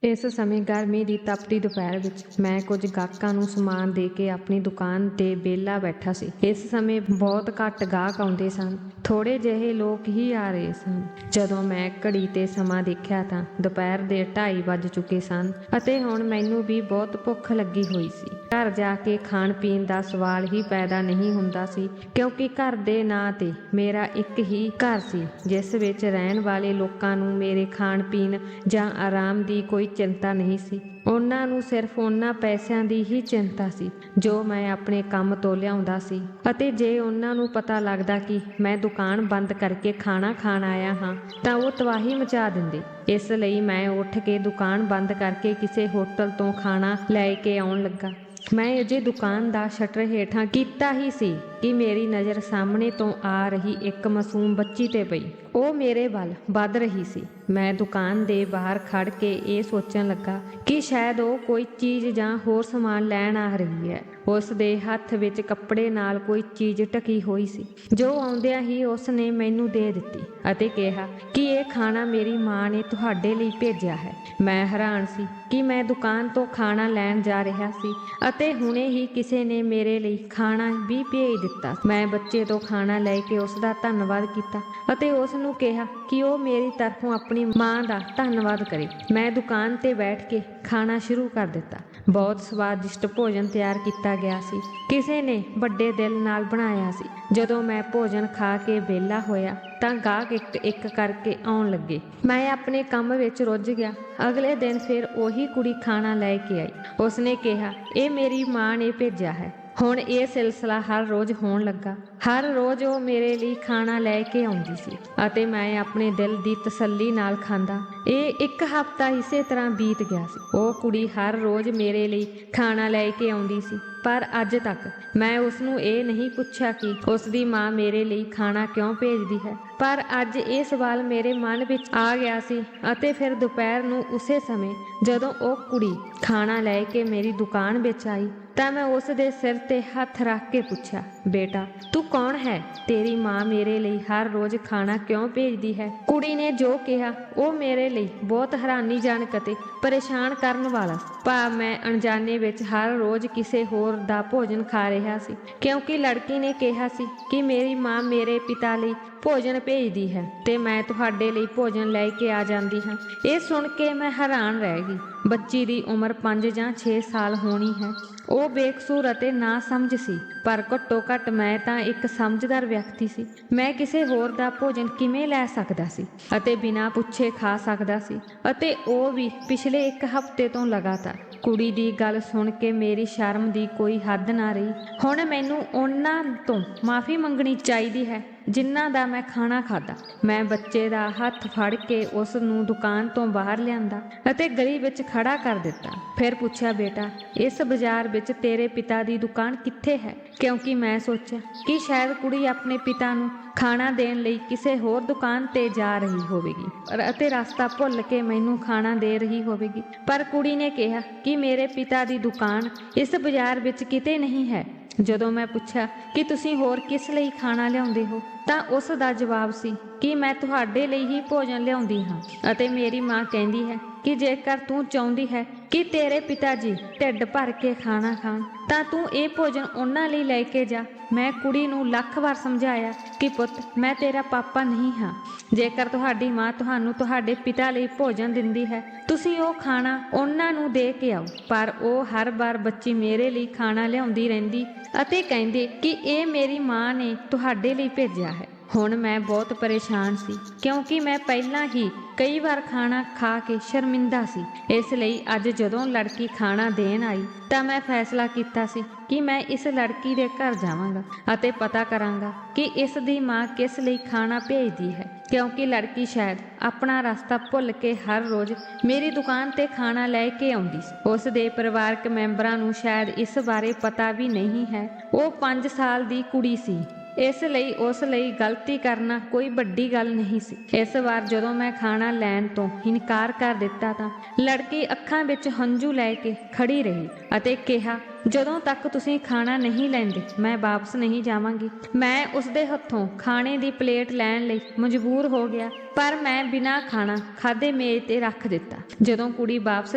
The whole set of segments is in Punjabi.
ਇਸ ਸਮੇਂ ਗਰਮੀ ਦੀ ਤਪਦੀ ਦੁਪਹਿਰ ਵਿੱਚ ਮੈਂ ਕੁਝ ਗਾਹਕਾਂ ਨੂੰ ਸਮਾਨ ਦੇ ਕੇ ਆਪਣੀ ਦੁਕਾਨ ਤੇ ਵਿਹਲਾ ਬੈਠਾ ਸੀ। ਇਸ ਸਮੇਂ ਬਹੁਤ ਘੱਟ ਗਾਹਕ ਆਉਂਦੇ ਸਨ, ਥੋੜੇ ਜਿਹੇ ਲੋਕ ਹੀ ਆ ਰਹੇ ਸਨ। ਜਦੋਂ ਮੈਂ ਘੜੀ ਤੇ ਸਮਾਂ ਦੇਖਿਆ ਤਾਂ ਦੁਪਹਿਰ ਦੇ 2:30 ਵੱਜ ਚੁੱਕੇ ਸਨ ਅਤੇ ਹੁਣ ਮੈਨੂੰ ਵੀ ਬਹੁਤ ਭੁੱਖ ਲੱਗੀ ਹੋਈ ਸੀ। ਘਰ ਜਾ ਕੇ ਖਾਣ ਪੀਣ ਦਾ ਸਵਾਲ ਹੀ ਪੈਦਾ ਨਹੀਂ ਹੁੰਦਾ ਸੀ, ਕਿਉਂਕਿ ਘਰ ਦੇ ਨਾਂ ਤੇ ਮੇਰਾ ਇੱਕ ਹੀ ਘਰ ਸੀ, ਜਿਸ ਵਿੱਚ ਰਹਿਣ ਵਾਲੇ ਲੋਕਾਂ ਨੂੰ ਮੇਰੇ ਖਾਣ ਪੀਣ ਜਾਂ ਆਰਾਮ ਦੀ ਕੋਈ ਚਿੰਤਾ ਨਹੀਂ ਸੀ। ਉਹਨਾਂ ਨੂੰ ਸਿਰਫ ਉਹਨਾਂ ਪੈਸਿਆਂ ਦੀ ਹੀ ਚਿੰਤਾ ਸੀ ਜੋ ਮੈਂ ਆਪਣੇ ਕੰਮ ਤੋਂ ਲਿਆਉਂਦਾ ਸੀ, ਅਤੇ ਜੇ ਉਹਨਾਂ ਨੂੰ ਪਤਾ ਲੱਗਦਾ ਕਿ ਮੈਂ ਦੁਕਾਨ ਬੰਦ ਕਰਕੇ ਖਾਣਾ ਖਾਣ ਆਇਆ ਹਾਂ ਤਾਂ ਉਹ ਤਬਾਹੀ ਮਚਾ ਦਿੰਦੇ। ਇਸ ਲਈ ਮੈਂ ਉੱਠ ਕੇ ਦੁਕਾਨ ਬੰਦ ਕਰਕੇ ਕਿਸੇ ਹੋਟਲ ਤੋਂ ਖਾਣਾ ਲੈ ਕੇ ਆਉਣ ਲੱਗਾ। ਮੈਂ ਅਜੇ ਦੁਕਾਨ ਦਾ ਸ਼ਟਰ ਹੇਠਾਂ ਕੀਤਾ ਹੀ ਸੀ ਕਿ ਮੇਰੀ ਨਜ਼ਰ ਸਾਹਮਣੇ ਤੋਂ ਆ ਰਹੀ ਇੱਕ ਮਾਸੂਮ ਬੱਚੀ ਤੇ ਪਈ। ਉਹ ਮੇਰੇ ਵੱਲ ਵਧ ਰਹੀ ਸੀ। ਮੈਂ ਦੁਕਾਨ ਦੇ ਬਾਹਰ ਖੜ ਕੇ ਇਹ ਸੋਚਣ ਲੱਗਾ ਕਿ ਸ਼ਾਇਦ ਉਹ ਕੋਈ ਚੀਜ਼ ਜਾਂ ਹੋਰ ਸਮਾਨ ਲੈਣ ਆ ਰਹੀ ਹੈ। ਉਸ ਦੇ ਹੱਥ ਵਿੱਚ ਕੱਪੜੇ ਨਾਲ ਕੋਈ ਚੀਜ਼ ਢਕੀ ਹੋਈ ਸੀ, ਜੋ ਆਉਂਦਿਆਂ ਹੀ ਉਸ ਨੇ ਮੈਨੂੰ ਦੇ ਦਿੱਤੀ ਅਤੇ ਕਿਹਾ ਕਿ ਇਹ ਖਾਣਾ ਮੇਰੀ ਮਾਂ ਨੇ ਤੁਹਾਡੇ ਲਈ ਭੇਜਿਆ ਹੈ। ਮੈਂ ਹੈਰਾਨ ਸੀ ਕਿ ਮੈਂ ਦੁਕਾਨ ਤੋਂ ਖਾਣਾ ਲੈਣ ਜਾ ਰਿਹਾ ਸੀ ਅਤੇ ਹੁਣੇ ਹੀ ਕਿਸੇ ਨੇ ਮੇਰੇ ਲਈ ਖਾਣਾ ਵੀ ਭੇਜ ਦਿੱਤਾ। ਮੈਂ ਬੱਚੇ ਤੋਂ ਖਾਣਾ ਲੈ ਕੇ ਉਸ ਦਾ ਧੰਨਵਾਦ ਕੀਤਾ ਅਤੇ ਉਸ ਨੂੰ ਕਿਹਾ ਕਿ ਉਹ ਮੇਰੀ ਤਰਫੋਂ ਆਪਣੀ ਮਾਂ ਦਾ ਧੰਨਵਾਦ ਕਰੇ। ਮੈਂ ਦੁਕਾਨ ਤੇ ਬੈਠ ਕੇ ਖਾਣਾ ਸ਼ੁਰੂ ਕਰ ਦਿੱਤਾ। ਬਹੁਤ ਸਵਾਦਿਸ਼ਟ ਭੋਜਨ ਤਿਆਰ ਕੀਤਾ ਗਿਆ ਸੀ, ਕਿਸੇ ਨੇ ਵੱਡੇ ਦਿਲ ਨਾਲ ਬਣਾਇਆ ਸੀ। ਜਦੋਂ ਮੈਂ ਭੋਜਨ ਖਾ ਕੇ ਵਿਹਲਾ ਹੋਇਆ ਤਾਂ ਗਾਹਕ ਇੱਕ ਇੱਕ ਕਰਕੇ ਆਉਣ ਲੱਗੇ। ਮੈਂ ਆਪਣੇ ਕੰਮ ਵਿੱਚ ਰੁੱਝ ਗਿਆ। ਅਗਲੇ ਦਿਨ ਫਿਰ ਉਹੀ ਕੁੜੀ ਖਾਣਾ ਲੈ ਕੇ ਆਈ। ਉਸਨੇ ਕਿਹਾ, ਇਹ ਮੇਰੀ ਮਾਂ ਨੇ ਭੇਜਿਆ ਹੈ। ਹੁਣ ਇਹ ਸਿਲਸਿਲਾ ਹਰ ਰੋਜ਼ ਹੋਣ ਲੱਗਾ। ਹਰ ਰੋਜ਼ ਉਹ ਮੇਰੇ ਲਈ ਖਾਣਾ ਲੈ ਕੇ ਆਉਂਦੀ ਸੀ ਅਤੇ ਮੈਂ ਆਪਣੇ ਦਿਲ ਦੀ ਤਸੱਲੀ ਨਾਲ ਖਾਂਦਾ। ਇਹ ਇੱਕ ਹਫ਼ਤਾ ਇਸੇ ਤਰ੍ਹਾਂ ਬੀਤ ਗਿਆ ਸੀ। ਉਹ ਕੁੜੀ ਹਰ ਰੋਜ਼ ਮੇਰੇ ਲਈ ਖਾਣਾ ਲੈ ਕੇ ਆਉਂਦੀ ਸੀ, ਪਰ ਅੱਜ ਤੱਕ ਮੈਂ ਉਸ ਨੂੰ ਇਹ ਨਹੀਂ ਪੁੱਛਿਆ ਕਿ ਉਸ ਦੀ ਮਾਂ ਮੇਰੇ ਲਈ ਖਾਣਾ ਕਿਉਂ ਭੇਜਦੀ ਹੈ। ਪਰ ਅੱਜ ਇਹ ਸਵਾਲ ਮੇਰੇ ਮਨ ਵਿੱਚ ਆ ਗਿਆ ਸੀ ਅਤੇ ਫਿਰ ਦੁਪਹਿਰ ਨੂੰ ਉਸੇ ਸਮੇਂ ਜਦੋਂ ਉਹ ਕੁੜੀ ਖਾਣਾ ਲੈ ਕੇ ਮੇਰੀ ਦੁਕਾਨ ਵਿੱਚ ਆਈ ਤਾਂ ਮੈਂ ਉਸ ਦੇ ਸਿਰ ਤੇ ਹੱਥ ਰੱਖ ਕੇ ਪੁੱਛਿਆ, ਬੇਟਾ ਤੂੰ ਕੌਣ ਹੈ? ਤੇਰੀ ਮਾਂ ਮੇਰੇ ਲਈ ਹਰ ਰੋਜ਼ ਖਾਣਾ ਕਿਉਂ ਭੇਜਦੀ ਹੈ? ਕੁੜੀ ਨੇ ਜੋ ਕਿਹਾ ਉਹ ਮੇਰੇ ਲਈ ਬਹੁਤ ਹੈਰਾਨੀਜਨਕ ਅਤੇ ਪਰੇਸ਼ਾਨ ਕਰਨ ਵਾਲਾ ਸੀ। ਭਾਵ ਮੈਂ ਅਣਜਾਣੇ ਵਿੱਚ ਹਰ ਰੋਜ਼ ਕਿਸੇ ਹੋਰ ਦਾ ਭੋਜਨ ਖਾ ਰਿਹਾ ਸੀ, ਕਿਉਂਕਿ ਲੜਕੀ ਨੇ ਕਿਹਾ ਸੀ ਕਿ ਮੇਰੀ ਮਾਂ ਮੇਰੇ ਪਿਤਾ ਲਈ ਭੋਜਨ ਭੇਜਦੀ ਹੈ ਤੇ ਮੈਂ ਤੁਹਾਡੇ ਲਈ ਭੋਜਨ ਲੈ ਕੇ ਆ ਜਾਂਦੀ ਹਾਂ। ਇਹ ਸੁਣ ਕੇ ਮੈਂ ਹੈਰਾਨ ਰਹਿ ਗਈ। ਬੱਚੀ ਦੀ ਉਮਰ 5 ਜਾਂ 6 ਸਾਲ ਹੋਣੀ ਹੈ। ਉਹ ਬੇਕਸੂਰ ਅਤੇ ਨਾ ਸਮਝ ਸੀ, ਪਰ ਘੱਟੋ ਘੱਟ ਮੈਂ ਤਾਂ ਇੱਕ ਸਮਝਦਾਰ ਵਿਅਕਤੀ ਸੀ। ਮੈਂ ਕਿਸੇ ਹੋਰ ਦਾ ਭੋਜਨ ਕਿਵੇਂ ਲੈ ਸਕਦਾ ਸੀ ਅਤੇ ਬਿਨਾਂ ਪੁੱਛੇ ਖਾ ਸਕਦਾ ਸੀ, ਅਤੇ ਉਹ ਵੀ ਪਿਛਲੇ ਇੱਕ ਹਫ਼ਤੇ ਤੋਂ ਲਗਾਤਾਰ। ਕੁੜੀ ਦੀ ਗੱਲ ਸੁਣ ਕੇ ਮੇਰੀ ਸ਼ਰਮ ਦੀ ਕੋਈ ਹੱਦ ਨਾ ਰਹੀ। ਹੁਣ ਮੈਨੂੰ ਉਹਨਾਂ ਤੋਂ ਮਾਫ਼ੀ ਮੰਗਣੀ ਚਾਹੀਦੀ ਹੈ ਜਿਨ੍ਹਾਂ ਦਾ ਮੈਂ ਖਾਣਾ ਖਾਧਾ। ਮੈਂ ਬੱਚੇ ਦਾ ਹੱਥ ਫੜ ਕੇ ਉਸ ਨੂੰ ਦੁਕਾਨ ਤੋਂ ਬਾਹਰ ਲਿਆਂਦਾ ਅਤੇ ਗਲੀ ਵਿੱਚ ਖੜਾ ਕਰ ਦਿੱਤਾ। ਫਿਰ ਪੁੱਛਿਆ, ਬੇਟਾ ਇਸ ਬਾਜ਼ਾਰ ਵਿੱਚ ਤੇਰੇ ਪਿਤਾ ਦੀ ਦੁਕਾਨ ਕਿੱਥੇ ਹੈ? ਕਿਉਂਕਿ ਮੈਂ ਸੋਚਿਆ ਕਿ ਸ਼ਾਇਦ ਕੁੜੀ ਆਪਣੇ ਪਿਤਾ ਨੂੰ ਖਾਣਾ ਦੇਣ ਲਈ ਕਿਸੇ ਹੋਰ ਦੁਕਾਨ ਤੇ ਜਾ ਰਹੀ ਹੋਵੇਗੀ ਅਤੇ ਰਸਤਾ ਭੁੱਲ ਕੇ ਮੈਨੂੰ ਖਾਣਾ ਦੇ ਰਹੀ ਹੋਵੇਗੀ। ਪਰ ਕੁੜੀ ਨੇ ਕਿਹਾ ਕਿ ਮੇਰੇ ਪਿਤਾ ਦੀ ਦੁਕਾਨ ਇਸ ਬਾਜ਼ਾਰ ਵਿੱਚ ਕਿਤੇ ਨਹੀਂ ਹੈ। ਜਦੋਂ ਮੈਂ ਪੁੱਛਿਆ ਕਿ ਤੁਸੀਂ ਹੋਰ ਕਿਸ ਲਈ ਖਾਣਾ ਲਿਆਉਂਦੇ ਹੋ ਤਾਂ ਉਸ ਦਾ ਜਵਾਬ ਸੀ ਕਿ ਮੈਂ ਤੁਹਾਡੇ ਲਈ ਹੀ ਭੋਜਨ ਲਿਆਉਂਦੀ ਹਾਂ, ਅਤੇ ਮੇਰੀ ਮਾਂ ਕਹਿੰਦੀ ਹੈ ਕਿ ਜੇਕਰ ਤੂੰ ਚਾਹੁੰਦੀ ਹੈ ਕਿ ਤੇਰੇ ਪਿਤਾ ਜੀ ਢਿੱਡ ਭਰ ਕੇ ਖਾਣਾ ਖਾਣ ਤਾਂ ਤੂੰ ਇਹ ਭੋਜਨ ਉਹਨਾਂ ਲਈ ਲੈ ਕੇ ਜਾ। ਮੈਂ ਕੁੜੀ ਨੂੰ ਲੱਖ ਵਾਰ ਸਮਝਾਇਆ ਕਿ ਪੁੱਤ, ਮੈਂ ਤੇਰਾ ਪਾਪਾ ਨਹੀਂ ਹਾਂ। ਜੇਕਰ ਤੁਹਾਡੀ ਮਾਂ ਤੁਹਾਨੂੰ ਤੁਹਾਡੇ ਪਿਤਾ ਲਈ ਭੋਜਨ ਦਿੰਦੀ ਹੈ, ਤੁਸੀਂ ਉਹ ਖਾਣਾ ਉਹਨਾਂ ਨੂੰ ਦੇ ਕੇ ਆਓ। ਪਰ ਉਹ ਹਰ ਵਾਰ ਬੱਚੀ ਮੇਰੇ ਲਈ ਖਾਣਾ ਲਿਆਉਂਦੀ ਰਹਿੰਦੀ ਅਤੇ ਕਹਿੰਦੀ ਕਿ ਇਹ ਮੇਰੀ ਮਾਂ ਨੇ ਤੁਹਾਡੇ ਲਈ ਭੇਜਿਆ ਹੈ। ਹੁਣ ਮੈਂ ਬਹੁਤ ਪਰੇਸ਼ਾਨ ਸੀ, ਕਿਉਂਕਿ ਮੈਂ ਪਹਿਲਾਂ ਹੀ ਕਈ ਵਾਰ ਖਾਣਾ ਖਾ ਕੇ ਸ਼ਰਮਿੰਦਾ ਸੀ। ਇਸ ਲਈ ਅੱਜ ਜਦੋਂ ਲੜਕੀ ਖਾਣਾ ਦੇਣ ਆਈ ਤਾਂ ਮੈਂ ਫੈਸਲਾ ਕੀਤਾ ਸੀ ਕਿ ਮੈਂ ਇਸ ਲੜਕੀ ਦੇ ਘਰ ਜਾਵਾਂਗਾ ਅਤੇ ਪਤਾ ਕਰਾਂਗਾ ਕਿ ਇਸ ਦੀ ਮਾਂ ਕਿਸ ਲਈ ਖਾਣਾ ਭੇਜਦੀ ਹੈ, ਕਿਉਂਕਿ ਲੜਕੀ ਸ਼ਾਇਦ ਆਪਣਾ ਰਸਤਾ ਭੁੱਲ ਕੇ ਹਰ ਰੋਜ਼ ਮੇਰੀ ਦੁਕਾਨ ਤੇ ਖਾਣਾ ਲੈ ਕੇ ਆਉਂਦੀ ਸੀ। ਉਸ ਦੇ ਪਰਿਵਾਰਕ ਮੈਂਬਰਾਂ ਨੂੰ ਸ਼ਾਇਦ ਇਸ ਬਾਰੇ ਪਤਾ ਵੀ ਨਹੀਂ ਹੈ। ਉਹ 5 ਸਾਲ ਦੀ ਕੁੜੀ ਸੀ ਇਸ ਲਈ ਉਸ ਲਈ ਗਲਤੀ ਕਰਨਾ ਕੋਈ ਵੱਡੀ ਗੱਲ ਨਹੀਂ ਸੀ। ਇਸ ਵਾਰ ਜਦੋਂ ਮੈਂ ਖਾਣਾ ਲੈਣ ਤੋਂ ਇਨਕਾਰ ਕਰ ਦਿੱਤਾ ਤਾਂ ਲੜਕੀ ਅੱਖਾਂ ਵਿੱਚ ਹੰਝੂ ਲੈ ਕੇ ਖੜੀ ਰਹੀ ਅਤੇ ਕਿਹਾ, ਜਦੋਂ ਤੱਕ ਤੁਸੀਂ ਖਾਣਾ ਨਹੀਂ ਲੈਂਦੇ ਮੈਂ ਵਾਪਸ ਨਹੀਂ ਜਾਵਾਂਗੀ। ਮੈਂ ਉਸਦੇ ਹੱਥੋਂ ਖਾਣੇ ਦੀ ਪਲੇਟ ਲੈਣ ਲਈ ਮਜਬੂਰ ਹੋ ਗਿਆ, ਪਰ ਮੈਂ ਬਿਨਾਂ ਖਾਣਾ ਖਾਧੇ ਮੇਜ਼ ਤੇ ਰੱਖ ਦਿੱਤਾ। ਜਦੋਂ ਕੁੜੀ ਵਾਪਸ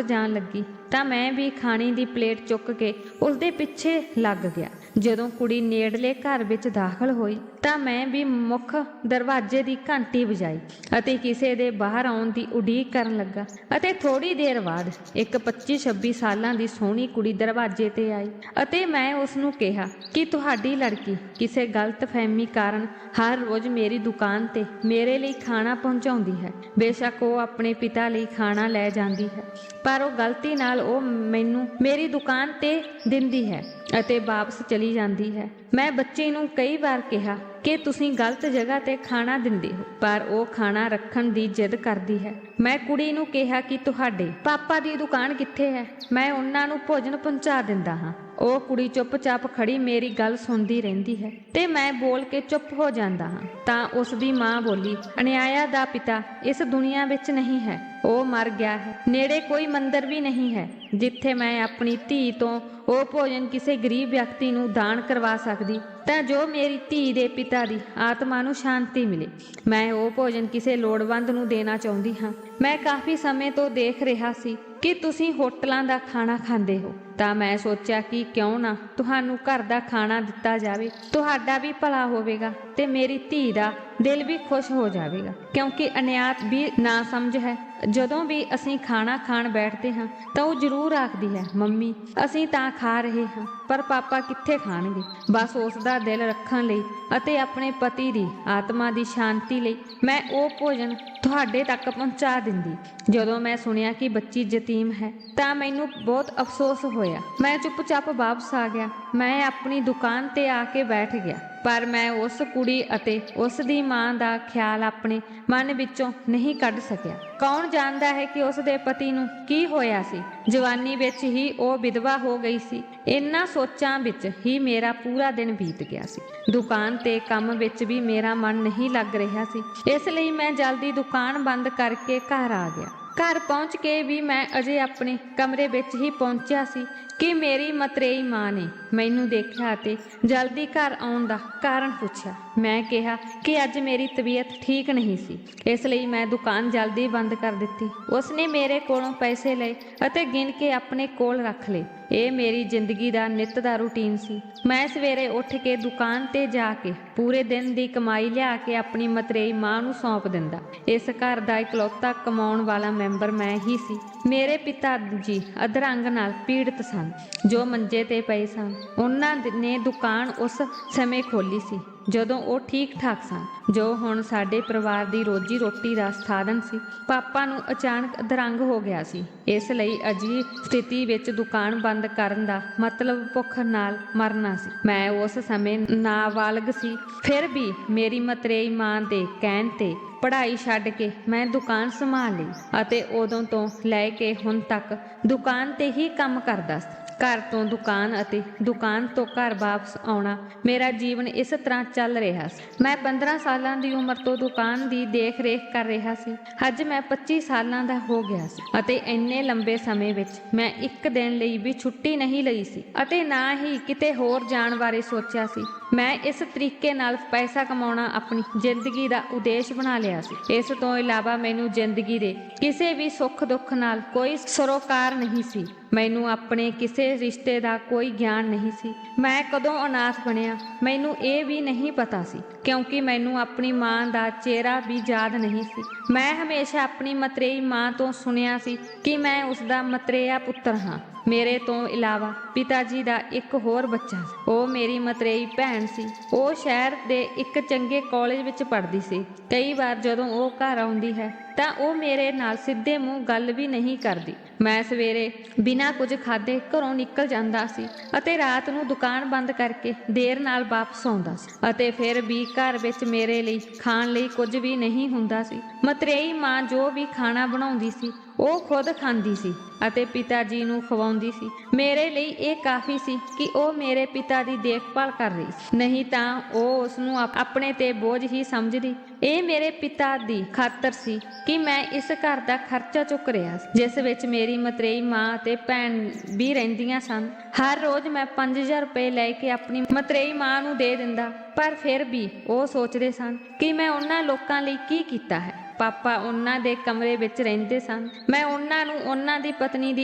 ਜਾਣ ਲੱਗੀ ਤਾਂ ਮੈਂ ਵੀ ਖਾਣੇ ਦੀ ਪਲੇਟ ਚੁੱਕ ਕੇ ਉਸਦੇ ਪਿੱਛੇ ਲੱਗ ਗਿਆ। ਜਦੋਂ ਕੁੜੀ ਨੇੜਲੇ ਘਰ ਵਿੱਚ ਦਾਖਲ ਹੋਈ ਤਾਂ ਮੈਂ ਵੀ ਮੁੱਖ ਦਰਵਾਜ਼ੇ ਦੀ ਘੰਟੀ ਵਜਾਈ ਅਤੇ ਕਿਸੇ ਦੇ ਬਾਹਰ ਆਉਣ ਦੀ ਉਡੀਕ ਕਰਨ ਲੱਗਾ ਅਤੇ ਥੋੜੀ ਦੇਰ ਬਾਅਦ ਇੱਕ 25-26 ਸਾਲਾਂ ਦੀ ਸੋਹਣੀ ਕੁੜੀ ਦਰਵਾਜ਼ੇ ਤੇ ਆਈ ਅਤੇ ਮੈਂ ਉਸ ਨੂੰ ਕਿਹਾ ਕਿ ਤੁਹਾਡੀ ਲੜਕੀ ਕਿਸੇ ਗਲਤਫਹਿਮੀ ਕਾਰਨ ਹਰ ਰੋਜ਼ ਮੇਰੀ ਦੁਕਾਨ ਤੇ ਮੇਰੇ ਲਈ ਖਾਣਾ ਪਹੁੰਚਾਉਂਦੀ ਹੈ। ਬੇਸ਼ੱਕ ਉਹ ਆਪਣੇ ਪਿਤਾ ਲਈ ਖਾਣਾ ਲੈ ਜਾਂਦੀ ਹੈ, ਪਰ ਉਹ ਗਲਤੀ ਨਾਲ ਉਹ ਮੈਨੂੰ ਮੇਰੀ ਦੁਕਾਨ ਤੇ ਦਿੰਦੀ ਹੈ ਅਤੇ ਵਾਪਸ ਚਲੀ ਜਾਂਦੀ ਹੈ। ਮੈਂ ਬੱਚੀ ਨੂੰ ਕਈ ਵਾਰ ਕਿਹਾ ਕਿ ਤੁਸੀਂ ਗਲਤ ਜਗ੍ਹਾ ਤੇ ਖਾਣਾ ਦਿੰਦੇ ਹੋ, ਪਰ ਉਹ ਖਾਣਾ ਰੱਖਣ ਦੀ ਜਿੱਦ ਕਰਦੀ ਹੈ। ਮੈਂ ਕੁੜੀ ਨੂੰ ਕਿਹਾ ਕਿ ਤੁਹਾਡੇ ਪਾਪਾ ਦੀ ਦੁਕਾਨ ਕਿੱਥੇ ਹੈ, ਮੈਂ ਉਹਨਾਂ ਨੂੰ ਭੋਜਨ ਪਹੁੰਚਾ ਦਿੰਦਾ ਹਾਂ। ਉਹ ਕੁੜੀ ਚੁੱਪਚਾਪ ਖੜੀ ਮੇਰੀ ਗੱਲ ਸੁਣਦੀ ਰਹਿੰਦੀ ਹੈ ਤੇ ਮੈਂ ਬੋਲ ਕੇ ਚੁੱਪ ਹੋ ਜਾਂਦਾ ਹਾਂ ਤਾਂ ਉਸ ਦੀ ਮਾਂ ਬੋਲੀ, ਅਨਿਆਇਆ ਦਾ ਪਿਤਾ ਇਸ ਦੁਨੀਆ ਵਿੱਚ ਨਹੀਂ ਹੈ, ਉਹ ਮਰ ਗਿਆ ਹੈ। ਨੇੜੇ ਕੋਈ ਮੰਦਿਰ ਵੀ ਨਹੀਂ ਹੈ ਜਿੱਥੇ ਮੈਂ ਆਪਣੀ ਧੀ ਤੋਂ ਉਹ ਭੋਜਨ ਕਿਸੇ ਗਰੀਬ ਵਿਅਕਤੀ ਨੂੰ ਦਾਨ ਕਰਵਾ ਸਕਦੀ ਤਾਂ ਜੋ ਮੇਰੀ ਧੀ ਦੇ ਪਿਤਾ ਦੀ ਆਤਮਾ ਨੂੰ ਸ਼ਾਂਤੀ ਮਿਲੇ। ਮੈਂ ਉਹ ਭੋਜਨ ਕਿਸੇ ਲੋੜਵੰਦ ਨੂੰ ਦੇਣਾ ਚਾਹੁੰਦੀ ਹਾਂ। ਮੈਂ ਕਾਫੀ ਸਮੇਂ ਤੋਂ ਦੇਖ ਰਿਹਾ ਸੀ ਕਿ ਤੁਸੀਂ ਹੋਟਲਾਂ ਦਾ ਖਾਣਾ ਖਾਂਦੇ ਹੋ ਤਾਂ ਮੈਂ ਸੋਚਿਆ ਕਿ ਕਿਉਂ ਨਾ ਤੁਹਾਨੂੰ ਘਰ ਦਾ ਖਾਣਾ ਦਿੱਤਾ ਜਾਵੇ, ਤੁਹਾਡਾ ਵੀ ਭਲਾ ਹੋਵੇਗਾ ਤੇ ਮੇਰੀ ਧੀ ਦਾ ਦਿਲ ਵੀ ਖੁਸ਼ ਹੋ ਜਾਵੇਗਾ, ਕਿਉਂਕਿ ਅਨਿਆਤ ਵੀ ਨਾ ਸਮਝ ਹੈ। ਜਦੋਂ ਵੀ ਅਸੀਂ ਖਾਣਾ ਖਾਣ ਬੈਠਦੇ ਹਾਂ ਤਾਂ ਉਹ ਜ਼ਰੂਰ ਆਖਦੀ ਹੈ, ਮੰਮੀ ਅਸੀਂ ਤਾਂ ਖਾ ਰਹੇ ਹਾਂ ਪਰ ਪਾਪਾ ਕਿੱਥੇ ਖਾਣਗੇ। ਬਸ ਉਸ ਦਾ ਦਿਲ ਰੱਖਣ ਲਈ ਅਤੇ ਆਪਣੇ ਪਤੀ ਦੀ ਆਤਮਾ ਦੀ ਸ਼ਾਂਤੀ ਲਈ ਮੈਂ ਉਹ ਭੋਜਨ ਤੁਹਾਡੇ ਤੱਕ ਪਹੁੰਚਾ ਦਿੰਦੀ। ਜਦੋਂ ਮੈਂ ਸੁਣਿਆ ਕਿ ਬੱਚੀ ਯਤੀਮ ਹੈ ਤਾਂ ਮੈਨੂੰ ਬਹੁਤ ਅਫਸੋਸ ਹੋਇਆ। ਮੈਂ ਚੁੱਪਚਾਪ ਵਾਪਸ ਆ ਗਿਆ। ਮੈਂ ਆਪਣੀ ਦੁਕਾਨ ਤੇ ਆ ਕੇ ਬੈਠ ਗਿਆ, ਪਰ ਮੈਂ ਉਸ ਕੁੜੀ ਅਤੇ ਉਸ ਦੀ ਮਾਂ ਦਾ ਖਿਆਲ ਆਪਣੇ ਮਨ ਵਿੱਚੋਂ ਨਹੀਂ ਕੱਢ ਸਕਿਆ। ਕੌਣ ਜਾਣਦਾ ਹੈ ਕਿ ਉਸ ਦੇ ਪਤੀ ਨੂੰ ਕੀ ਹੋਇਆ ਸੀ। ਜਵਾਨੀ ਵਿੱਚ ਹੀ ਉਹ ਵਿਧਵਾ ਹੋ ਗਈ ਸੀ। ਇਹਨਾਂ ਸੋਚਾਂ ਵਿੱਚ ਹੀ ਮੇਰਾ ਪੂਰਾ ਦਿਨ ਬੀਤ ਗਿਆ ਸੀ। ਦੁਕਾਨ ਤੇ ਕੰਮ ਵਿੱਚ ਵੀ ਮੇਰਾ ਮਨ ਨਹੀਂ ਲੱਗ ਰਿਹਾ ਸੀ, ਇਸ ਲਈ ਮੈਂ ਜਲਦੀ ਦੁਕਾਨ ਬੰਦ ਕਰਕੇ ਘਰ ਆ ਗਿਆ। ਘਰ ਪਹੁੰਚ ਕੇ ਵੀ ਮੈਂ ਅਜੇ ਆਪਣੇ ਕਮਰੇ ਵਿੱਚ ਹੀ ਪਹੁੰਚਿਆ ਸੀ ਕਿ ਮੇਰੀ ਮਤਰੇਈ ਮਾਂ ਨੇ ਮੈਨੂੰ ਦੇਖਿਆ ਅਤੇ ਜਲਦੀ ਘਰ ਆਉਣ ਦਾ ਕਾਰਨ ਪੁੱਛਿਆ। ਮੈਂ ਕਿਹਾ ਕਿ ਅੱਜ ਮੇਰੀ ਤਬੀਅਤ ਠੀਕ ਨਹੀਂ ਸੀ, ਇਸ ਲਈ ਮੈਂ ਦੁਕਾਨ ਜਲਦੀ ਬੰਦ ਕਰ ਦਿੱਤੀ। ਉਸਨੇ ਮੇਰੇ ਕੋਲੋਂ ਪੈਸੇ ਲਏ ਅਤੇ ਗਿਣ ਕੇ ਆਪਣੇ ਕੋਲ ਰੱਖ ਲਏ। ਇਹ ਮੇਰੀ ਜ਼ਿੰਦਗੀ ਦਾ ਨਿੱਤ ਦਾ ਰੂਟੀਨ ਸੀ। ਮੈਂ ਸਵੇਰੇ ਉੱਠ ਕੇ ਦੁਕਾਨ ਤੇ ਜਾ ਕੇ ਪੂਰੇ ਦਿਨ ਦੀ ਕਮਾਈ ਲਿਆ ਕੇ ਆਪਣੀ ਮਤਰੇਈ ਮਾਂ ਨੂੰ ਸੌਂਪ ਦਿੰਦਾ। ਇਸ ਘਰ ਦਾ ਇਕਲੌਤਾ ਕਮਾਉਣ ਵਾਲਾ ਮੈਂਬਰ ਮੈਂ ਹੀ ਸੀ। ਮੇਰੇ ਪਿਤਾ ਜੀ ਅਧਰੰਗ ਨਾਲ ਪੀੜਤ ਸਨ, ਜੋ ਮੰਜੇ ਤੇ ਪਏ ਸਨ। ਉਹਨਾਂ ਨੇ ਦੁਕਾਨ ਉਸ ਸਮੇਂ ਖੋਲੀ ਸੀ ਜਦੋਂ ਉਹ ਠੀਕ ਠਾਕ ਸਨ, ਜੋ ਹੁਣ ਸਾਡੇ ਪਰਿਵਾਰ ਦੀ ਰੋਜੀ ਰੋਟੀ ਦਾ ਸਾਧਨ ਸੀ। ਪਾਪਾ ਨੂੰ ਅਚਾਨਕ ਅਧਰੰਗ ਹੋ ਗਿਆ ਸੀ, ਇਸ ਲਈ ਅਜਿਹੀ ਸਥਿਤੀ ਵਿੱਚ ਦੁਕਾਨ ਬੰਦ ਕਰਨ ਦਾ ਮਤਲਬ ਭੁੱਖ ਨਾਲ ਮਰਨਾ ਸੀ। ਮੈਂ ਉਸ ਸਮੇਂ ਨਾਬਾਲਗ ਸੀ, ਫਿਰ ਵੀ ਮੇਰੀ ਮਤਰੇਈ ਮਾਂ ਦੇ ਕਹਿਣ ਤੇ ਪੜ੍ਹਾਈ ਛੱਡ ਕੇ ਮੈਂ ਦੁਕਾਨ ਸੰਭਾਲ ਲਈ ਅਤੇ ਉਦੋਂ ਤੋਂ ਲੈ ਕੇ ਹੁਣ ਤੱਕ ਦੁਕਾਨ ਤੇ ਹੀ ਕੰਮ ਕਰਦਾ ਸੀ। ਘਰ ਤੋਂ ਦੁਕਾਨ ਅਤੇ ਦੁਕਾਨ ਤੋਂ ਘਰ ਵਾਪਸ ਆਉਣਾ, ਮੇਰਾ ਜੀਵਨ ਇਸ ਤਰ੍ਹਾਂ ਚੱਲ ਰਿਹਾ ਸੀ। ਮੈਂ 15 ਸਾਲਾਂ ਦੀ ਉਮਰ ਤੋਂ ਦੁਕਾਨ ਦੀ ਦੇਖ ਰੇਖ ਕਰ ਰਿਹਾ ਸੀ। ਅੱਜ ਮੈਂ 25 ਸਾਲਾਂ ਦਾ ਹੋ ਗਿਆ ਸੀ ਅਤੇ ਇੰਨੇ ਲੰਬੇ ਸਮੇਂ ਵਿੱਚ ਮੈਂ ਇੱਕ ਦਿਨ ਲਈ ਵੀ ਛੁੱਟੀ ਨਹੀਂ ਲਈ ਸੀ ਅਤੇ ਨਾ ਹੀ ਕਿਤੇ ਹੋਰ ਜਾਣ ਬਾਰੇ ਸੋਚਿਆ ਸੀ। ਮੈਂ ਇਸ ਤਰੀਕੇ ਨਾਲ ਪੈਸਾ ਕਮਾਉਣਾ ਆਪਣੀ ਜ਼ਿੰਦਗੀ ਦਾ ਉਦੇਸ਼ ਬਣਾ ਲਿਆ ਸੀ। ਇਸ ਤੋਂ ਇਲਾਵਾ ਮੈਨੂੰ ਜ਼ਿੰਦਗੀ ਦੇ ਕਿਸੇ ਵੀ ਸੁੱਖ ਦੁੱਖ ਨਾਲ ਕੋਈ ਸਰੋਕਾਰ ਨਹੀਂ ਸੀ। ਮੈਨੂੰ ਆਪਣੇ ਕਿਸੇ ਰਿਸ਼ਤੇ ਦਾ ਕੋਈ ਗਿਆਨ ਨਹੀਂ ਸੀ। ਮੈਂ ਕਦੋਂ ਅਨਾਥ ਬਣਿਆ ਮੈਨੂੰ ਇਹ ਵੀ ਨਹੀਂ ਪਤਾ ਸੀ, ਕਿਉਂਕਿ ਮੈਨੂੰ ਆਪਣੀ ਮਾਂ ਦਾ ਚਿਹਰਾ ਵੀ ਯਾਦ ਨਹੀਂ ਸੀ। ਮੈਂ ਹਮੇਸ਼ਾ ਆਪਣੀ ਮਤਰੇਈ ਮਾਂ ਤੋਂ ਸੁਣਿਆ ਸੀ ਕਿ ਮੈਂ ਉਸਦਾ ਮਤਰੇਆ ਪੁੱਤਰ ਹਾਂ। ਮੇਰੇ ਤੋਂ ਇਲਾਵਾ ਪਿਤਾ ਜੀ ਦਾ ਇੱਕ ਹੋਰ ਬੱਚਾ ਸੀ, ਉਹ ਮੇਰੀ ਮਤਰੇਈ ਭੈਣ ਸੀ। ਉਹ ਸ਼ਹਿਰ ਦੇ ਇੱਕ ਚੰਗੇ ਕਾਲਜ ਵਿੱਚ ਪੜ੍ਹਦੀ ਸੀ। ਕਈ ਵਾਰ ਜਦੋਂ ਉਹ ਘਰ ਆਉਂਦੀ ਹੈ ਤਾਂ ਉਹ ਮੇਰੇ ਨਾਲ ਸਿੱਧੇ ਮੂੰਹ ਗੱਲ ਵੀ ਨਹੀਂ ਕਰਦੀ। ਮੈਂ ਸਵੇਰੇ ਬਿਨਾਂ ਕੁਝ ਖਾਧੇ ਘਰੋਂ ਨਿਕਲ ਜਾਂਦਾ ਸੀ ਅਤੇ ਰਾਤ ਨੂੰ ਦੁਕਾਨ ਬੰਦ ਕਰਕੇ ਦੇਰ ਨਾਲ ਵਾਪਸ ਆਉਂਦਾ ਸੀ ਅਤੇ ਫਿਰ ਵੀ ਘਰ ਵਿੱਚ ਮੇਰੇ ਲਈ ਖਾਣ ਲਈ ਕੁਝ ਵੀ ਨਹੀਂ ਹੁੰਦਾ ਸੀ। ਮਤਰੇਈ ਮਾਂ ਜੋ ਵੀ ਖਾਣਾ ਬਣਾਉਂਦੀ ਸੀ ਉਹ ਖੁਦ ਖਾਂਦੀ ਸੀ ਅਤੇ ਪਿਤਾ ਜੀ ਨੂੰ ਖਵਾਉਂਦੀ ਸੀ। ਮੇਰੇ ਲਈ ਇਹ ਕਾਫੀ ਸੀ ਕਿ ਉਹ ਮੇਰੇ ਪਿਤਾ ਦੀ ਦੇਖਭਾਲ ਕਰ ਰਹੀ ਸੀ, ਨਹੀਂ ਤਾਂ ਉਹ ਉਸ ਨੂੰ ਆਪਣੇ ਤੇ ਬੋਝ ਹੀ ਸਮਝਦੀ। ਇਹ ਮੇਰੇ ਪਿਤਾ ਦੀ ਖਾਤਰ ਸੀ ਕਿ ਮੈਂ ਇਸ ਘਰ ਦਾ ਖਰਚਾ ਚੁੱਕ ਰਿਹਾ ਸੀ, ਜਿਸ ਵਿੱਚ ਮੇਰੀ ਮਤਰੇਈ ਮਾਂ ਅਤੇ ਭੈਣ ਵੀ ਰਹਿੰਦੀਆਂ ਸਨ। ਹਰ ਰੋਜ਼ ਮੈਂ 5000 ਰੁਪਏ ਲੈ ਕੇ ਆਪਣੀ ਮਤਰੇਈ ਮਾਂ ਨੂੰ ਦੇ ਦਿੰਦਾ, ਪਰ ਫਿਰ ਵੀ ਉਹ ਸੋਚਦੇ ਸਨ ਕਿ ਮੈਂ ਉਹਨਾਂ ਲੋਕਾਂ ਲਈ ਕੀ ਕੀਤਾ ਹੈ। ਪਾਪਾ ਉਹਨਾਂ ਦੇ ਕਮਰੇ ਵਿੱਚ ਰਹਿੰਦੇ ਸਨ। ਮੈਂ ਉਹਨਾਂ ਨੂੰ ਉਹਨਾਂ ਦੀ ਪਤਨੀ ਦੀ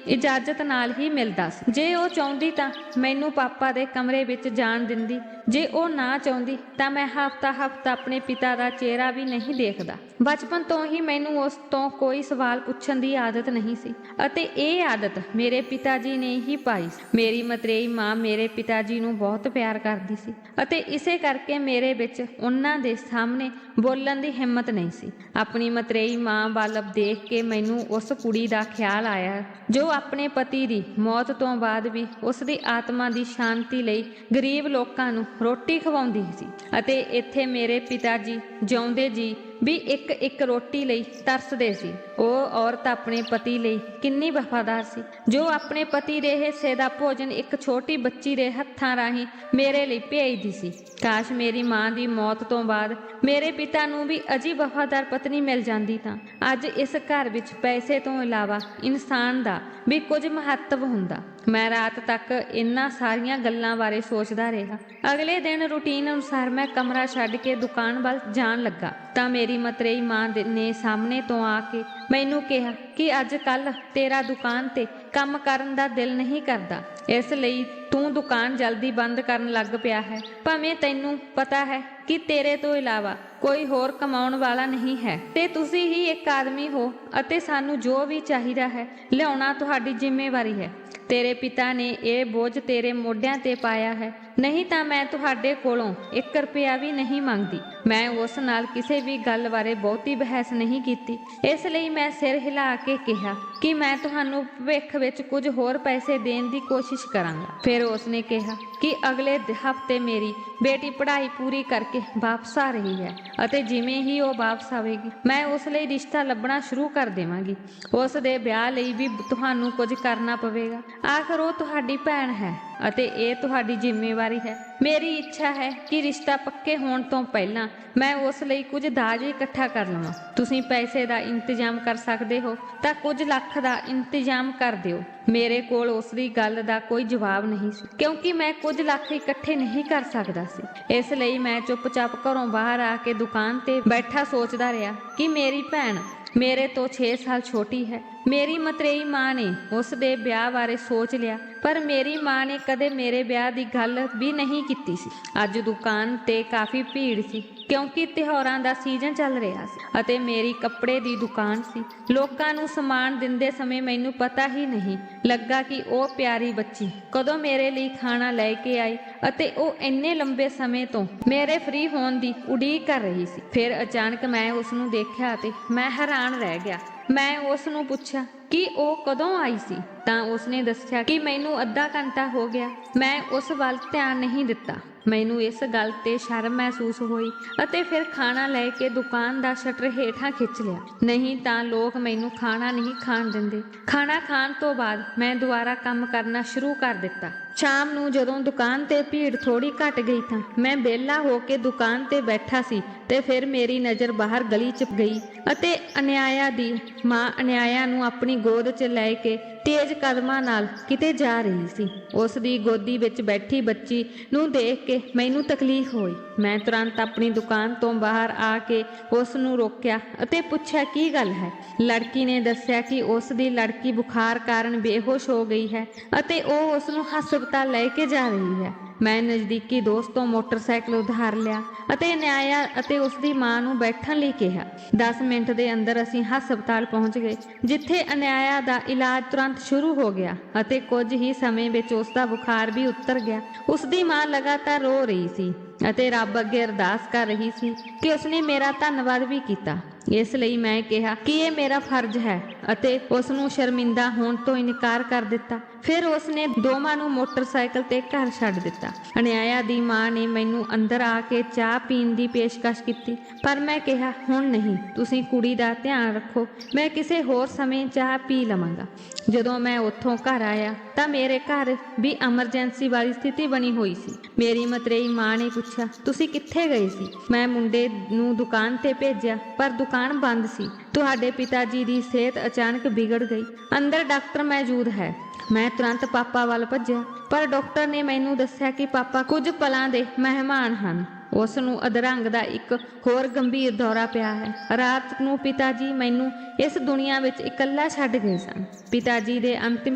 ਇਜਾਜ਼ਤ ਨਾਲ ਹੀ ਮਿਲਦਾ ਸੀ। ਜੇ ਉਹ ਚਾਹੁੰਦੀ ਤਾਂ ਮੈਨੂੰ ਪਾਪਾ ਦੇ ਕਮਰੇ ਵਿੱਚ ਜਾਣ ਦਿੰਦੀ, ਜੇ ਉਹ ਨਾ ਚਾਹੁੰਦੀ ਤਾਂ ਮੈਂ ਹਫ਼ਤਾ ਆਪਣੇ ਪਿਤਾ ਦਾ ਚਿਹਰਾ ਵੀ ਨਹੀਂ ਦੇਖਦਾ। ਬਚਪਨ ਤੋਂ ਹੀ ਮੈਨੂੰ ਉਸ ਤੋਂ ਕੋਈ ਸਵਾਲ ਪੁੱਛਣ ਦੀ ਆਦਤ ਨਹੀਂ ਸੀ ਅਤੇ ਇਹ ਆਦਤ ਮੇਰੇ ਪਿਤਾ ਜੀ ਨੇ ਹੀ ਪਾਈ ਸੀ। ਮੇਰੀ ਮਤਰੇਈ ਮਾਂ ਮੇਰੇ ਪਿਤਾ ਜੀ ਨੂੰ ਬਹੁਤ ਪਿਆਰ ਕਰਦੀ ਸੀ ਅਤੇ ਇਸੇ ਕਰਕੇ ਮੇਰੇ ਵਿੱਚ ਉਹਨਾਂ ਦੇ ਸਾਹਮਣੇ ਬੋਲਣ ਦੀ ਹਿੰਮਤ ਨਹੀਂ ਸੀ। ਆਪਣੀ ਮਤਰੇਈ ਮਾਂ ਵੱਲ ਦੇਖ ਕੇ ਮੈਨੂੰ ਉਸ ਕੁੜੀ ਦਾ ਖਿਆਲ ਆਇਆ ਜੋ ਆਪਣੇ ਪਤੀ ਦੀ ਮੌਤ ਤੋਂ ਬਾਅਦ ਵੀ ਉਸ ਦੀ ਆਤਮਾ ਦੀ ਸ਼ਾਂਤੀ ਲਈ ਗਰੀਬ ਲੋਕਾਂ ਨੂੰ ਰੋਟੀ ਖਵਾਉਂਦੀ ਸੀ। ਅਤੇ ਇੱਥੇ ਮੇਰੇ ਪਿਤਾ ਜੀ ਜਿਉਂਦੇ ਜੀ ਵੀ ਇੱਕ ਰੋਟੀ ਲਈ ਤਰਸਦੇ ਸੀ। ਉਹ ਔਰਤ ਆਪਣੇ ਪਤੀ ਲਈ ਕਿੰਨੀ ਵਫਾਦਾਰ ਸੀ, ਜੋ ਆਪਣੇ ਪਤੀ ਦੇ ਹਿੱਸੇ ਦਾ ਭੋਜਨ ਇੱਕ ਛੋਟੀ ਬੱਚੀ ਦੇ ਹੱਥਾਂ ਰਾਹੀਂ ਮੇਰੇ ਲਈ ਭੇਜਦੀ ਸੀ। ਕਾਸ਼ ਮੇਰੀ ਮਾਂ ਦੀ ਮੌਤ ਤੋਂ ਬਾਅਦ ਮੇਰੇ ਪਿਤਾ ਨੂੰ ਵੀ ਅਜੀ ਵਫਾਦਾਰ ਪਤਨੀ ਮਿਲ ਜਾਂਦੀ ਤਾਂ ਅੱਜ ਇਸ ਘਰ ਵਿੱਚ ਪੈਸੇ ਤੋਂ ਇਲਾਵਾ ਇਨਸਾਨ ਦਾ ਵੀ ਕੁਝ ਮਹੱਤਵ ਹੁੰਦਾ। ਮੈਂ ਰਾਤ ਤੱਕ ਇਹਨਾਂ ਸਾਰੀਆਂ ਗੱਲਾਂ ਬਾਰੇ ਸੋਚਦਾ ਰਿਹਾ। ਅਗਲੇ ਦਿਨ ਰੂਟੀਨ ਅਨੁਸਾਰ ਮੈਂ ਕਮਰਾ ਛੱਡ ਕੇ ਦੁਕਾਨ ਵੱਲ ਜਾਣ ਲੱਗਾ ਤਾਂ ਮੇਰੀ ਮਤਰੇਈ ਮਾਂ ਨੇ ਸਾਹਮਣੇ ਤੋਂ ਆ ਕੇ ਮੈਨੂੰ ਕਿਹਾ ਕਿ ਅੱਜ ਕੱਲ ਤੇਰਾ ਦੁਕਾਨ ਤੇ ਕੰਮ ਕਰਨ ਦਾ ਦਿਲ ਨਹੀਂ ਕਰਦਾ, ਇਸ ਲਈ ਤੂੰ ਦੁਕਾਨ ਜਲਦੀ ਬੰਦ ਕਰਨ ਲੱਗ ਪਿਆ ਹੈ। ਭਾਵੇਂ ਤੈਨੂੰ ਪਤਾ ਹੈ ਕਿ ਤੇਰੇ ਤੋਂ ਇਲਾਵਾ ਕੋਈ ਹੋਰ ਕਮਾਉਣ ਵਾਲਾ ਨਹੀਂ ਹੈ ਤੇ ਤੁਸੀਂ ਹੀ ਇੱਕ ਆਦਮੀ ਹੋ ਅਤੇ ਸਾਨੂੰ ਜੋ ਵੀ ਚਾਹੀਦਾ ਹੈ ਲਿਆਉਣਾ ਤੁਹਾਡੀ ਜ਼ਿੰਮੇਵਾਰੀ ਹੈ। ਤੇਰੇ ਪਿਤਾ ਨੇ ਇਹ ਬੋਝ ਤੇਰੇ ਮੋਢਿਆਂ ਤੇ ਪਾਇਆ ਹੈ, ਨਹੀਂ ਤਾਂ ਮੈਂ ਤੁਹਾਡੇ ਕੋਲੋਂ 1 ਰੁਪਇਆ ਵੀ ਨਹੀਂ ਮੰਗਦੀ। ਮੈਂ ਉਸ ਨਾਲ ਕਿਸੇ ਵੀ ਗੱਲ ਬਾਰੇ ਬਹੁਤੀ ਬਹਿਸ ਨਹੀਂ ਕੀਤੀ, ਇਸ ਲਈ ਮੈਂ ਸਿਰ ਹਿਲਾ ਕੇ ਕਿਹਾ ਕਿ ਮੈਂ ਤੁਹਾਨੂੰ ਭਵਿੱਖ ਵਿੱਚ ਕੁਝ ਹੋਰ ਪੈਸੇ ਦੇਣ ਦੀ ਕੋਸ਼ਿਸ਼ ਕਰਾਂਗਾ। ਫਿਰ ਉਸਨੇ ਕਿਹਾ ਕਿ ਅਗਲੇ ਹਫ਼ਤੇ ਮੇਰੀ ਬੇਟੀ ਪੜ੍ਹਾਈ ਪੂਰੀ ਕਰਕੇ ਵਾਪਸ ਆ ਰਹੀ ਹੈ ਅਤੇ ਜਿਵੇਂ ਹੀ ਉਹ ਵਾਪਸ ਆਵੇਗੀ ਮੈਂ ਉਸ ਲਈ ਰਿਸ਼ਤਾ ਲੱਭਣਾ ਸ਼ੁਰੂ ਕਰ ਦੇਵਾਂਗੀ। ਉਸ ਦੇ ਵਿਆਹ ਲਈ ਵੀ ਤੁਹਾਨੂੰ ਕੁਝ ਕਰਨਾ ਪਵੇਗਾ। ਆਖਰ ਉਹ ਤੁਹਾਡੀ ਭੈਣ ਹੈ ਅਤੇ ਇਹ ਤੁਹਾਡੀ ਜ਼ਿੰਮੇਵਾਰੀ ਹੈ। ਮੇਰੀ ਇੱਛਾ ਹੈ ਕਿ ਰਿਸ਼ਤਾ ਪੱਕੇ ਹੋਣ ਤੋਂ ਪਹਿਲਾਂ ਮੈਂ ਉਸ ਲਈ ਕੁਝ ਦਾਜ ਇਕੱਠਾ ਕਰ ਲਵਾਂ। ਤੁਸੀਂ ਪੈਸੇ ਦਾ ਇੰਤਜ਼ਾਮ ਕਰ ਸਕਦੇ ਹੋ ਤਾਂ ਕੁਝ ਲੱਖ ਦਾ ਇੰਤਜ਼ਾਮ ਕਰ ਦਿਓ। ਮੇਰੇ ਕੋਲ ਉਸ ਦੀ ਗੱਲ ਦਾ ਕੋਈ ਜਵਾਬ ਨਹੀਂ ਸੀ ਕਿਉਂਕਿ ਮੈਂ ਕੁਝ ਲੱਖ ਇਕੱਠੇ ਨਹੀਂ ਕਰ ਸਕਦਾ ਸੀ। ਇਸ ਲਈ ਮੈਂ ਚੁੱਪਚਾਪ ਘਰੋਂ ਬਾਹਰ ਆ ਕੇ ਦੁਕਾਨ ਤੇ ਬੈਠਾ ਸੋਚਦਾ ਰਿਹਾ ਕਿ ਮੇਰੀ ਭੈਣ ਮੇਰੇ ਤੋਂ 6 ਸਾਲ ਛੋਟੀ ਹੈ। ਮੇਰੀ ਮਤਰੇਈ ਮਾਂ ਨੇ ਉਸ ਦੇ ਵਿਆਹ ਬਾਰੇ ਸੋਚ ਲਿਆ, ਪਰ ਮੇਰੀ ਮਾਂ ਨੇ ਕਦੇ ਮੇਰੇ ਵਿਆਹ ਦੀ ਗੱਲ ਵੀ ਨਹੀਂ ਕੀਤੀ ਸੀ। ਅੱਜ ਦੁਕਾਨ ਤੇ ਕਾਫੀ ਭੀੜ ਸੀ ਕਿਉਂਕਿ ਤਿਉਹਾਰਾਂ ਦਾ ਸੀਜ਼ਨ ਚੱਲ ਰਿਹਾ ਸੀ ਅਤੇ ਮੇਰੀ ਕੱਪੜੇ ਦੀ ਦੁਕਾਨ ਸੀ। ਲੋਕਾਂ ਨੂੰ ਸਮਾਨ ਦਿੰਦੇ ਸਮੇਂ ਮੈਨੂੰ ਪਤਾ ਹੀ ਨਹੀਂ ਲੱਗਾ ਕਿ ਉਹ ਪਿਆਰੀ ਬੱਚੀ ਕਦੋਂ ਮੇਰੇ ਲਈ ਖਾਣਾ ਲੈ ਕੇ ਆਈ ਅਤੇ ਉਹ ਇੰਨੇ ਲੰਬੇ ਸਮੇਂ ਤੋਂ ਮੇਰੇ ਫ੍ਰੀ ਹੋਣ ਦੀ ਉਡੀਕ ਕਰ ਰਹੀ ਸੀ। ਫਿਰ ਅਚਾਨਕ ਮੈਂ ਉਸ ਨੂੰ ਦੇਖਿਆ ਅਤੇ ਮੈਂ ਹੈਰਾਨ ਰਹਿ ਗਿਆ। ਮੈਂ ਉਸ ਨੂੰ ਪੁੱਛਿਆ ਕਿ ਉਹ ਕਦੋਂ ਆਈ ਸੀ ਤਾਂ ਉਸਨੇ ਦੱਸਿਆ ਕਿ ਮੈਨੂੰ ਅੱਧਾ ਘੰਟਾ ਹੋ ਗਿਆ। ਮੈਂ ਉਸ ਵੱਲ ਧਿਆਨ ਨਹੀਂ ਦਿੱਤਾ। ਮੈਨੂੰ ਇਸ ਗੱਲ ਤੇ ਸ਼ਰਮ ਮਹਿਸੂਸ ਹੋਈ ਅਤੇ ਫਿਰ ਖਾਣਾ ਲੈ ਕੇ ਦੁਕਾਨ ਦਾ ਸ਼ਟਰ ਹੇਠਾਂ ਖਿੱਚ ਲਿਆ, ਨਹੀਂ ਤਾਂ ਲੋਕ ਮੈਨੂੰ ਖਾਣਾ ਨਹੀਂ ਖਾਣ ਦਿੰਦੇ। ਖਾਣਾ ਖਾਣ ਤੋਂ ਬਾਅਦ ਮੈਂ ਦੁਬਾਰਾ ਕੰਮ ਕਰਨਾ ਸ਼ੁਰੂ ਕਰ ਦਿੱਤਾ। ਸ਼ਾਮ ਨੂੰ ਜਦੋਂ ਦੁਕਾਨ ਤੇ ਭੀੜ ਥੋੜੀ ਘਟ ਗਈ ਤਾਂ ਮੈਂ ਵਿਹਲਾ ਹੋ ਕੇ ਦੁਕਾਨ ਤੇ ਬੈਠਾ ਸੀ ਤੇ ਫਿਰ ਮੇਰੀ ਨਜ਼ਰ ਬਾਹਰ ਗਲੀ 'ਚ ਗਈ ਅਤੇ ਅਨਿਆਇਆ ਦੀ ਮਾਂ ਅਨਿਆਇਆ ਨੂੰ ਆਪਣੀ ਗੋਦ 'ਚ ਲੈ ਕੇ ਤੇਜ਼ ਕਦਮਾਂ ਨਾਲ ਕਿਤੇ ਜਾ ਰਹੀ ਸੀ। ਉਸ ਦੀ ਗੋਦੀ ਵਿੱਚ ਬੈਠੀ ਬੱਚੀ ਨੂੰ ਦੇਖ ਕੇ ਮੈਨੂੰ ਤਕਲੀਫ ਹੋਈ। ਮੈਂ ਤੁਰੰਤ ਆਪਣੀ ਦੁਕਾਨ ਤੋਂ ਬਾਹਰ ਆ ਕੇ ਉਸ ਨੂੰ ਰੋਕਿਆ ਅਤੇ ਪੁੱਛਿਆ ਕੀ ਗੱਲ ਹੈ। ਲੜਕੀ ਨੇ ਦੱਸਿਆ ਕਿ ਉਸ ਦੀ ਲੜਕੀ ਬੁਖਾਰ ਕਾਰਨ ਬੇਹੋਸ਼ ਹੋ ਗਈ ਹੈ ਅਤੇ ਉਹ ਉਸ ਨੂੰ ਹਸਪਤਾਲ ਲੈ ਕੇ ਜਾ ਰਹੀ ਹੈ। ਮੈਂ ਨਜ਼ਦੀਕੀ ਦੋਸਤ ਤੋਂ ਮੋਟਰਸਾਈਕਲ ਉਧਾਰ ਲਿਆ ਅਤੇ ਨਿਆਇਆ ਅਤੇ ਉਸ ਦੀ ਮਾਂ ਨੂੰ ਬੈਠਣ ਲਈ ਕਿਹਾ। 10 ਮਿੰਟ ਦੇ ਅੰਦਰ ਅਸੀਂ ਹਸਪਤਾਲ ਪਹੁੰਚ ਗਏ, ਜਿੱਥੇ ਅਨਿਆਇਆ ਦਾ ਇਲਾਜ ਤੁਰੰਤ ਸ਼ੁਰੂ ਹੋ ਗਿਆ ਅਤੇ ਕੁਝ ਹੀ ਸਮੇਂ ਵਿੱਚ ਉਸ ਦਾ ਬੁਖਾਰ ਵੀ ਉਤਰ ਗਿਆ। ਉਸ ਦੀ ਮਾਂ ਲਗਾਤਾਰ ਰੋ ਰਹੀ ਸੀ ਅਤੇ ਰੱਬ ਅੱਗੇ ਅਰਦਾਸ ਕਰ ਰਹੀ ਸੀ ਕਿ ਉਸਨੇ ਮੇਰਾ ਧੰਨਵਾਦ ਵੀ ਕੀਤਾ। ਇਸ ਲਈ ਮੈਂ ਕਿਹਾ ਕਿ ਇਹ ਮੇਰਾ ਫਰਜ਼ ਹੈ ਅਤੇ ਉਸ ਨੂੰ ਸ਼ਰਮਿੰਦਾ ਹੋਣ ਤੋਂ ਇਨਕਾਰ ਕਰ ਦਿੱਤਾ। ਫਿਰ ਉਸ ਨੇ ਦੋਵਾਂ ਨੂੰ ਮੋਟਰਸਾਈਕਲ ਤੇ ਘਰ ਛੱਡ ਦਿੱਤਾ। ਅਨਿਆਇਆ ਦੀ ਮਾਂ ਨੇ ਮੈਨੂੰ ਅੰਦਰ ਆ ਕੇ ਚਾਹ ਪੀਣ ਦੀ ਪੇਸ਼ਕਸ਼ ਕੀਤੀ, ਪਰ ਮੈਂ ਕਿਹਾ ਹੁਣ ਨਹੀਂ, ਤੁਸੀਂ ਕੁੜੀ ਦਾ ਧਿਆਨ ਰੱਖੋ, ਮੈਂ ਕਿਸੇ ਹੋਰ ਸਮੇਂ ਚਾਹ ਪੀ ਲਵਾਂਗਾ। ਜਦੋਂ ਮੈਂ ਉੱਥੋਂ ਘਰ ਆਇਆ ਤਾਂ ਮੇਰੇ ਘਰ ਵੀ ਐਮਰਜੈਂਸੀ ਵਾਲੀ ਸਥਿਤੀ ਬਣੀ ਹੋਈ ਸੀ। ਮੇਰੀ ਮਤਰੇਈ ਮਾਂ ਨੇ ਪੁੱਛਿਆ, ਤੁਸੀਂ ਕਿੱਥੇ ਗਏ ਸੀ? ਮੈਂ ਮੁੰਡੇ ਨੂੰ ਦੁਕਾਨ ਤੇ ਭੇਜਿਆ, ਪਰ ਦੁਕਾਨ ਬੰਦ ਸੀ। ਤੁਹਾਡੇ ਪਿਤਾ ਜੀ ਦੀ ਸਿਹਤ ਅਚਾਨਕ ਵਿਗੜ ਗਈ, ਅੰਦਰ ਡਾਕਟਰ ਮੌਜੂਦ ਹੈ। ਮੈਂ ਤੁਰੰਤ ਪਾਪਾ ਵੱਲ ਭੱਜਿਆ, ਪਰ ਡਾਕਟਰ ਨੇ ਮੈਨੂੰ ਦੱਸਿਆ ਕਿ ਪਾਪਾ ਕੁਝ ਪਲਾਂ ਦੇ ਮਹਿਮਾਨ ਹਨ। ਉਸ ਨੂੰ ਅਧਰੰਗ ਦਾ ਇੱਕ ਹੋਰ ਗੰਭੀਰ ਦੌਰਾ ਪਿਆ ਹੈ। ਰਾਤ ਨੂੰ ਪਿਤਾ ਜੀ ਮੈਨੂੰ ਇਸ ਦੁਨੀਆ ਵਿੱਚ ਇਕੱਲਾ ਛੱਡ ਗਏ ਸਨ। ਪਿਤਾ ਜੀ ਦੇ ਅੰਤਿਮ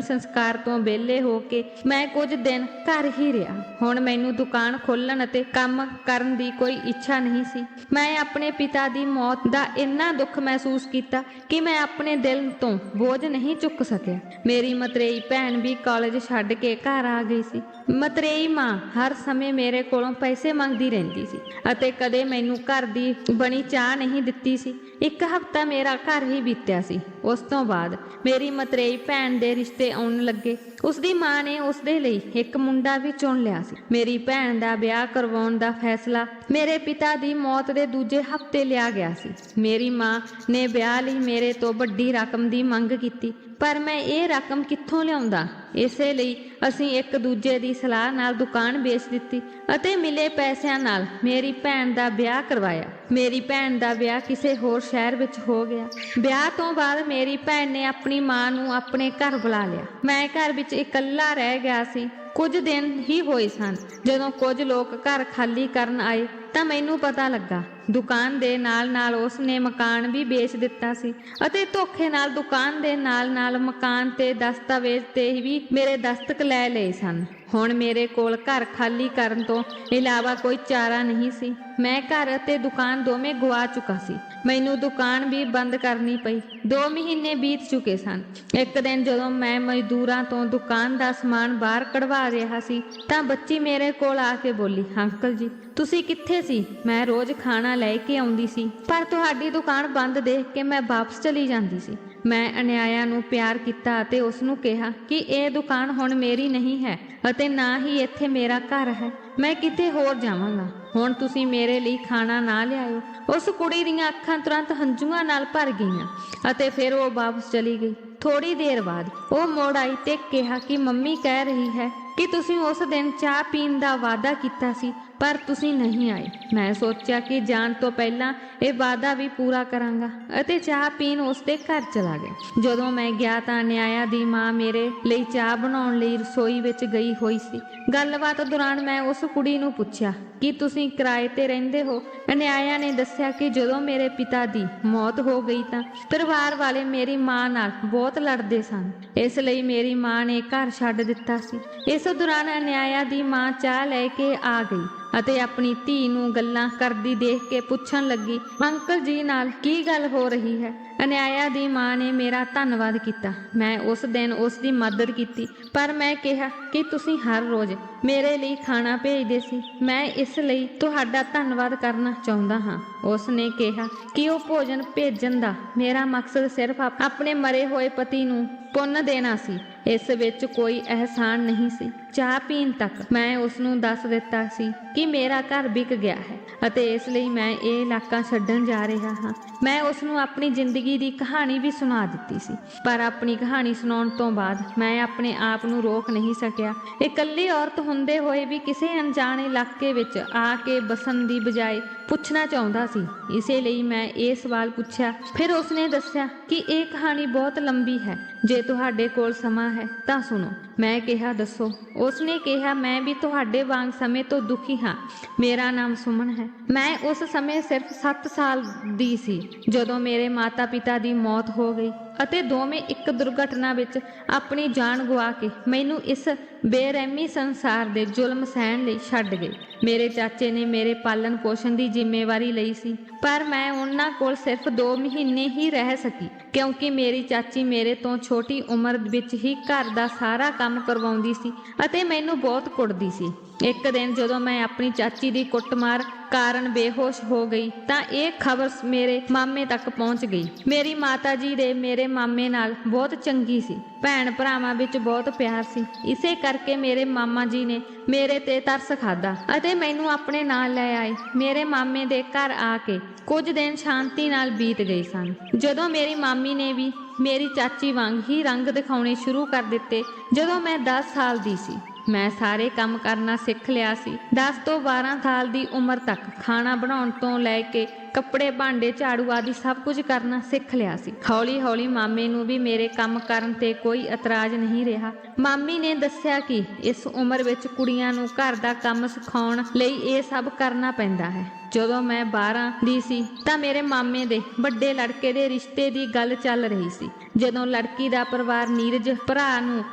ਸੰਸਕਾਰ ਤੋਂ ਵਿਹਲੇ ਹੋ ਕੇ ਮੈਂ ਕੁਝ ਦਿਨ ਘਰ ਹੀ ਰਿਹਾ। ਹੁਣ ਮੈਨੂੰ ਦੁਕਾਨ ਖੋਲ੍ਹਣ ਅਤੇ ਕੰਮ ਕਰਨ ਦੀ ਕੋਈ ਇੱਛਾ ਨਹੀਂ ਸੀ। ਮੈਂ ਆਪਣੇ ਪਿਤਾ ਦੀ ਮੌਤ ਦਾ ਇੰਨਾ ਦੁੱਖ ਮਹਿਸੂਸ ਕੀਤਾ ਕਿ ਮੈਂ ਆਪਣੇ ਦਿਲ ਤੋਂ ਬੋਝ ਨਹੀਂ ਚੁੱਕ ਸਕਿਆ। ਮੇਰੀ ਮਤਰੇਈ ਭੈਣ ਵੀ ਕਾਲਜ ਛੱਡ ਕੇ ਘਰ ਆ ਗਈ ਸੀ। ਮਤਰੇਈ ਮਾਂ ਹਰ ਸਮੇਂ ਮੇਰੇ ਕੋਲੋਂ ਪੈਸੇ ਮੰਗਦੀ ਰਹਿੰਦੀ ਸੀ ਅਤੇ ਕਦੇ ਮੈਨੂੰ ਘਰ ਦੀ ਬਣੀ ਚਾਹ ਨਹੀਂ ਦਿੱਤੀ ਸੀ। ਇੱਕ ਹਫ਼ਤਾ ਮੇਰਾ ਘਰ ਹੀ ਬੀਤਿਆ ਸੀ। ਉਸ ਤੋਂ ਬਾਅਦ ਮੇਰੀ ਮਤਰੇਈ ਭੈਣ ਦੇ ਰਿਸ਼ਤੇ ਆਉਣ ਲੱਗੇ। ਉਸਦੀ ਮਾਂ ਨੇ ਉਸਦੇ ਲਈ ਇੱਕ ਮੁੰਡਾ ਵੀ ਚੁਣ ਲਿਆ ਸੀ। ਮੇਰੀ ਭੈਣ ਦਾ ਵਿਆਹ ਕਰਵਾਉਣ ਦਾ ਫੈਸਲਾ ਮੇਰੇ ਪਿਤਾ ਦੀ ਮੌਤ ਦੇ ਦੂਜੇ ਹਫ਼ਤੇ ਲਿਆ ਗਿਆ ਸੀ। ਮੇਰੀ ਮਾਂ ਨੇ ਵਿਆਹ ਲਈ ਮੇਰੇ ਤੋਂ ਵੱਡੀ ਰਕਮ ਦੀ ਮੰਗ ਕੀਤੀ, ਪਰ ਮੈਂ ਇਹ ਰਕਮ ਕਿੱਥੋਂ ਲਿਆਉਂਦਾ? ਇਸੇ ਲਈ ਅਸੀਂ ਇੱਕ ਦੂਜੇ ਦੀ ਸਲਾਹ ਨਾਲ ਦੁਕਾਨ ਵੇਚ ਦਿੱਤੀ ਅਤੇ ਮਿਲੇ ਪੈਸਿਆਂ ਨਾਲ ਮੇਰੀ ਭੈਣ ਦਾ ਵਿਆਹ ਕਰਵਾਇਆ। ਮੇਰੀ ਭੈਣ ਦਾ ਵਿਆਹ ਕਿਸੇ ਹੋਰ ਸ਼ਹਿਰ ਵਿੱਚ ਹੋ ਗਿਆ। ਵਿਆਹ ਤੋਂ ਬਾਅਦ ਮੇਰੀ ਭੈਣ ਨੇ ਆਪਣੀ ਮਾਂ ਨੂੰ ਆਪਣੇ ਘਰ ਬੁਲਾ ਲਿਆ। ਮੈਂ ਘਰ ਵਿੱਚ ਇਕੱਲਾ ਰਹਿ ਗਿਆ ਸੀ। ਕੁਝ ਦਿਨ ਹੀ ਹੋਏ ਸਨ ਜਦੋਂ ਕੁਝ ਲੋਕ ਘਰ ਖਾਲੀ ਕਰਨ ਆਏ ਤਾਂ ਮੈਨੂੰ ਪਤਾ ਲੱਗਾ ਦੁਕਾਨ ਦੇ ਨਾਲ ਨਾਲ ਉਸ ਨੇ ਮਕਾਨ ਵੀ ਵੇਚ ਦਿੱਤਾ ਸੀ ਅਤੇ ਧੋਖੇ ਨਾਲ ਦੁਕਾਨ ਦੇ ਨਾਲ ਨਾਲ ਮਕਾਨ ਤੇ ਦਸਤਾਵੇਜ਼ ਤੇ ਵੀ ਮੇਰੇ ਦਸਤਕ ਲੈ ਲਏ ਸਨ। ਹੁਣ ਮੇਰੇ ਕੋਲ ਘਰ ਖਾਲੀ ਕਰਨ ਤੋਂ ਇਲਾਵਾ ਕੋਈ ਚਾਰਾ ਨਹੀਂ ਸੀ। ਮੈਂ ਘਰ ਅਤੇ ਦੁਕਾਨ ਦੋਵੇਂ ਗਵਾ ਚੁੱਕਾ ਸੀ। ਮੈਨੂੰ ਦੁਕਾਨ ਵੀ ਬੰਦ ਕਰਨੀ ਪਈ। 2 ਮਹੀਨੇ ਬੀਤ ਚੁੱਕੇ ਸਨ। ਇੱਕ ਦਿਨ ਜਦੋਂ ਮੈਂ ਮਜ਼ਦੂਰਾਂ ਤੋਂ ਦੁਕਾਨ ਦਾ ਸਮਾਨ ਬਾਹਰ ਕਢਵਾ ਰਿਹਾ ਸੀ ਤਾਂ ਬੱਚੀ ਮੇਰੇ ਕੋਲ ਆ ਕੇ ਬੋਲੀ, ਅੰਕਲ ਜੀ ਤੁਸੀਂ ਕਿੱਥੇ ਸੀ? ਮੈਂ ਰੋਜ਼ ਖਾਣਾ ਲੈ ਕੇ ਆਉਂਦੀ ਸੀ, ਪਰ ਤੁਹਾਡੀ ਦੁਕਾਨ ਬੰਦ ਦੇਖ ਕੇ ਮੈਂ ਵਾਪਸ ਚਲੀ ਜਾਂਦੀ ਸੀ। ਮੈਂ ਅਨਿਆਇਆ ਨੂੰ ਪਿਆਰ ਕੀਤਾ ਅਤੇ ਉਸ ਨੂੰ ਕਿਹਾ ਕਿ ਇਹ ਦੁਕਾਨ ਹੁਣ ਮੇਰੀ ਨਹੀਂ ਹੈ ਅਤੇ ਨਾ ਹੀ ਇੱਥੇ ਮੇਰਾ ਘਰ ਹੈ। ਮੈਂ ਕਿਤੇ ਹੋਰ ਜਾਵਾਂਗਾ। ਹੁਣ ਤੁਸੀਂ ਮੇਰੇ ਲਈ ਖਾਣਾ ਨਾ ਲਿਆਇਓ। ਉਸ ਕੁੜੀ ਦੀਆਂ ਅੱਖਾਂ ਤੁਰੰਤ ਹੰਝੂਆਂ ਨਾਲ ਭਰ ਗਈਆਂ ਅਤੇ ਫਿਰ ਉਹ ਵਾਪਸ ਚਲੀ ਗਈ। ਥੋੜੀ ਦੇਰ ਬਾਅਦ ਉਹ ਮੁੜ ਆਈ ਤੇ ਕਿਹਾ ਕਿ ਮੰਮੀ ਕਹਿ ਰਹੀ ਹੈ ਕਿ ਤੁਸੀਂ ਉਸ ਦਿਨ ਚਾਹ ਪੀਣ ਦਾ ਵਾਅਦਾ ਕੀਤਾ ਸੀ, ਪਰ ਤੁਸੀਂ ਨਹੀਂ ਆਏ। ਮੈਂ ਸੋਚਿਆ ਕਿ ਜਾਣ ਤੋਂ ਪਹਿਲਾਂ ਇਹ ਵਾਅਦਾ ਵੀ ਪੂਰਾ ਕਰਾਂਗਾ ਅਤੇ ਚਾਹ ਪੀਣ ਉਸ ਦੇ ਘਰ ਚਲਾ ਗਿਆ। ਜਦੋਂ ਮੈਂ ਗਿਆ ਤਾਂ ਅਨਿਆਇਆ ਦੀ ਮਾਂ ਮੇਰੇ ਲਈ ਚਾਹ ਬਣਾਉਣ ਲਈ ਰਸੋਈ ਵਿੱਚ ਗਈ ਹੋਈ ਸੀ। ਗੱਲਬਾਤ ਦੌਰਾਨ ਮੈਂ ਉਸ ਕੁੜੀ ਨੂੰ ਪੁੱਛਿਆ ਕਿ ਤੁਸੀਂ ਕਿਰਾਏ ਤੇ ਰਹਿੰਦੇ ਹੋ? ਅਨਿਆਇਆ ਨੇ ਦੱਸਿਆ ਕਿ ਜਦੋਂ ਮੇਰੇ ਪਿਤਾ ਦੀ ਮੌਤ ਹੋ ਗਈ ਤਾਂ ਪਰਿਵਾਰ ਵਾਲੇ ਮੇਰੀ ਮਾਂ ਨਾਲ ਬਹੁਤ ਲੜਦੇ ਸਨ, ਇਸ ਲਈ ਮੇਰੀ ਮਾਂ ਨੇ ਘਰ ਛੱਡ ਦਿੱਤਾ ਸੀ। ਇਸ ਦੌਰਾਨ ਅਨਿਆਇਆ ਦੀ ਮਾਂ ਚਾਹ ਲੈ ਕੇ ਆ ਗਈ ਅਤੇ ਆਪਣੀ ਧੀ ਨੂੰ ਗੱਲਾਂ ਕਰਦੀ ਦੇਖ ਕੇ ਪੁੱਛਣ ਲੱਗੀ, ਅੰਕਲ ਜੀ ਨਾਲ ਕੀ ਗੱਲ ਹੋ ਰਹੀ ਹੈ? ਅਨਿਆਇਆ ਦੀ ਮਾਂ ਨੇ ਮੇਰਾ ਧੰਨਵਾਦ ਕੀਤਾ। ਮੈਂ ਉਸ ਦਿਨ ਉਸ ਦੀ ਮਦਦ ਕੀਤੀ, ਪਰ ਮੈਂ ਕਿਹਾ ਕਿ ਤੁਸੀਂ ਹਰ ਰੋਜ਼ ਮੇਰੇ ਲਈ ਖਾਣਾ ਭੇਜਦੇ ਸੀ। ਮੈਂ ਇਸ ਲਈ ਤੁਹਾਡਾ ਧੰਨਵਾਦ ਕਰਨਾ ਚਾਹੁੰਦਾ ਹਾਂ। ਉਸ ਨੇ ਕਿਹਾ ਕਿ ਉਹ ਭੋਜਨ ਭੇਜਣ ਦਾ ਮੇਰਾ ਮਕਸਦ ਸਿਰਫ ਆਪਣੇ ਮਰੇ ਹੋਏ ਪਤੀ ਨੂੰ ਪੁੰਨ ਦੇਣਾ ਸੀ। ਇਸ ਵਿੱਚ ਕੋਈ ਅਹਿਸਾਨ ਨਹੀਂ ਸੀ। ਚਾਹ ਪੀਣ ਤੱਕ ਮੈਂ ਉਸ ਨੂੰ ਦੱਸ ਦਿੱਤਾ ਸੀ ਕਿ ਮੇਰਾ ਘਰ ਵਿਕ ਗਿਆ ਹੈ ਅਤੇ ਇਸ ਲਈ ਮੈਂ ਇਹ ਇਲਾਕਾ ਛੱਡਣ ਜਾ ਰਿਹਾ ਹਾਂ। ਮੈਂ ਉਸ ਨੂੰ ਆਪਣੀ ਜ਼ਿੰਦਗੀ ਦੀ ਕਹਾਣੀ ਵੀ ਸੁਣਾ ਦਿੱਤੀ ਸੀ, ਪਰ ਆਪਣੀ ਕਹਾਣੀ ਸੁਣਾਉਣ ਤੋਂ ਬਾਅਦ ਮੈਂ ਆਪਣੇ ਆਪ ਨੂੰ ਰੋਕ ਨਹੀਂ ਸਕਿਆ। ਇਕੱਲੀ ਔਰਤ ਹੁੰਦੇ ਹੋਏ ਵੀ ਕਿਸੇ ਅਣਜਾਣ ਇਲਾਕੇ ਵਿੱਚ ਆ ਕੇ ਬਸਣ ਦੀ ਬਜਾਏ ਪੁੱਛਣਾ ਚਾਹੁੰਦਾ ਸੀ। ਇਸੇ ਲਈ ਮੈਂ ਇਹ ਸਵਾਲ ਪੁੱਛਿਆ। ਫਿਰ ਉਸਨੇ ਦੱਸਿਆ ਕਿ ਇਹ ਕਹਾਣੀ ਬਹੁਤ ਲੰਬੀ ਹੈ, ਜੇ ਤੁਹਾਡੇ ਕੋਲ ਸਮਾਂ ਹੈ ਤਾਂ ਸੁਣੋ। ਮੈਂ ਕਿਹਾ ਦੱਸੋ। ਉਸਨੇ ਕਿਹਾ ਮੈਂ ਵੀ ਤੁਹਾਡੇ ਵਾਂਗ ਸਮੇਂ ਤੋਂ ਦੁਖੀ ਹਾਂ। ਮੇਰਾ ਨਾਮ ਸੁਮਨ ਹੈ। ਮੈਂ ਉਸ ਸਮੇਂ ਸਿਰਫ 7 ਸਾਲ ਦੀ ਸੀ ਜਦੋਂ ਮੇਰੇ ਮਾਤਾ ਪਿਤਾ ਦੀ ਮੌਤ ਹੋ ਗਈ ਅਤੇ ਦੋਵੇਂ ਇੱਕ ਦੁਰਘਟਨਾ ਵਿੱਚ ਆਪਣੀ ਜਾਨ ਗਵਾ ਕੇ ਮੈਨੂੰ ਇਸ ਬੇਰਹਿਮੀ ਸੰਸਾਰ ਦੇ ਜ਼ੁਲਮ ਸਹਿਣ ਲਈ ਛੱਡ ਗਏ। ਮੇਰੇ ਚਾਚੇ ਨੇ ਮੇਰੇ ਪਾਲਣ ਪੋਸ਼ਣ ਦੀ ਜ਼ਿੰਮੇਵਾਰੀ ਲਈ ਸੀ, ਪਰ ਮੈਂ ਉਹਨਾਂ ਕੋਲ ਸਿਰਫ 2 ਮਹੀਨੇ ਹੀ ਰਹਿ ਸਕੀ ਕਿਉਂਕਿ ਮੇਰੀ ਚਾਚੀ ਮੇਰੇ ਤੋਂ ਛੋਟੀ ਉਮਰ ਵਿੱਚ ਹੀ ਘਰ ਦਾ ਸਾਰਾ ਕੰਮ ਕਰਵਾਉਂਦੀ ਸੀ ਅਤੇ ਮੈਨੂੰ ਬਹੁਤ ਕੁੱਟਦੀ ਸੀ। ਇੱਕ ਦਿਨ ਜਦੋਂ ਮੈਂ ਆਪਣੀ ਚਾਚੀ ਦੀ ਕੁੱਟਮਾਰ ਕਾਰਨ ਬੇਹੋਸ਼ ਹੋ ਗਈ ਤਾਂ ਇਹ ਖਬਰ ਮੇਰੇ ਮਾਮੇ ਤੱਕ ਪਹੁੰਚ ਗਈ। ਮੇਰੀ ਮਾਤਾ ਜੀ ਦੇ ਮੇਰੇ ਮਾਮੇ ਨਾਲ ਬਹੁਤ ਚੰਗੀ ਸੀ, ਭੈਣ ਭਰਾਵਾਂ ਵਿੱਚ ਬਹੁਤ ਪਿਆਰ ਸੀ। ਇਸੇ ਕਰਕੇ ਮੇਰੇ ਮਾਮਾ ਜੀ ਨੇ ਮੇਰੇ ਤੇ ਤਰਸ ਖਾਦਾ ਅਤੇ ਮੈਨੂੰ ਆਪਣੇ ਨਾਲ ਲੈ ਆਏ। ਮੇਰੇ ਮਾਮੇ ਦੇ ਘਰ ਆ ਕੇ ਕੁਝ ਦਿਨ ਸ਼ਾਂਤੀ ਨਾਲ ਬੀਤ ਗਏ ਸਨ। ਜਦੋਂ ਮੇਰੀ ਮਾਮੀ ਨੇ ਵੀ ਮੇਰੀ ਚਾਚੀ ਵਾਂਗ ਹੀ ਰੰਗ ਦਿਖਾਉਣੇ ਸ਼ੁਰੂ ਕਰ ਦਿੱਤੇ। ਜਦੋਂ ਮੈਂ 10 ਸਾਲ ਦੀ ਸੀ, ਮੈਂ ਸਾਰੇ ਕੰਮ ਕਰਨਾ ਸਿੱਖ ਲਿਆ ਸੀ। 10 ਤੋਂ 12 ਸਾਲ ਦੀ ਉਮਰ ਤੱਕ ਖਾਣਾ ਬਣਾਉਣ ਤੋਂ ਲੈ ਕੇ ਕੱਪੜੇ, ਭਾਂਡੇ, ਝਾੜੂ ਆਦਿ ਸਭ ਕੁਝ ਕਰਨਾ ਸਿੱਖ ਲਿਆ ਸੀ। ਹੌਲੀ ਹੌਲੀ ਮਾਮੇ ਨੂੰ ਵੀ ਮੇਰੇ ਕੰਮ ਕਰਨ ਤੇ ਕੋਈ ਇਤਰਾਜ਼ ਨਹੀਂ ਰਿਹਾ। ਮਾਮੀ ਨੇ ਦੱਸਿਆ ਕਿ ਇਸ ਉਮਰ ਵਿੱਚ ਕੁੜੀਆਂ ਨੂੰ ਘਰ ਦਾ ਕੰਮ ਸਿਖਾਉਣ ਲਈ ਇਹ ਸਭ ਕਰਨਾ ਪੈਂਦਾ ਹੈ। ਜਦੋਂ ਮੈਂ 12 ਦੀ ਸੀ ਤਾਂ ਮੇਰੇ ਮਾਮੇ ਦੇ ਵੱਡੇ ਲੜਕੇ ਦੇ ਰਿਸ਼ਤੇ ਦੀ ਗੱਲ ਚੱਲ ਰਹੀ ਸੀ। ਜਦੋਂ ਲੜਕੀ ਦਾ ਪਰਿਵਾਰ ਨੀਰਜ ਭਰਾ ਨੂੰ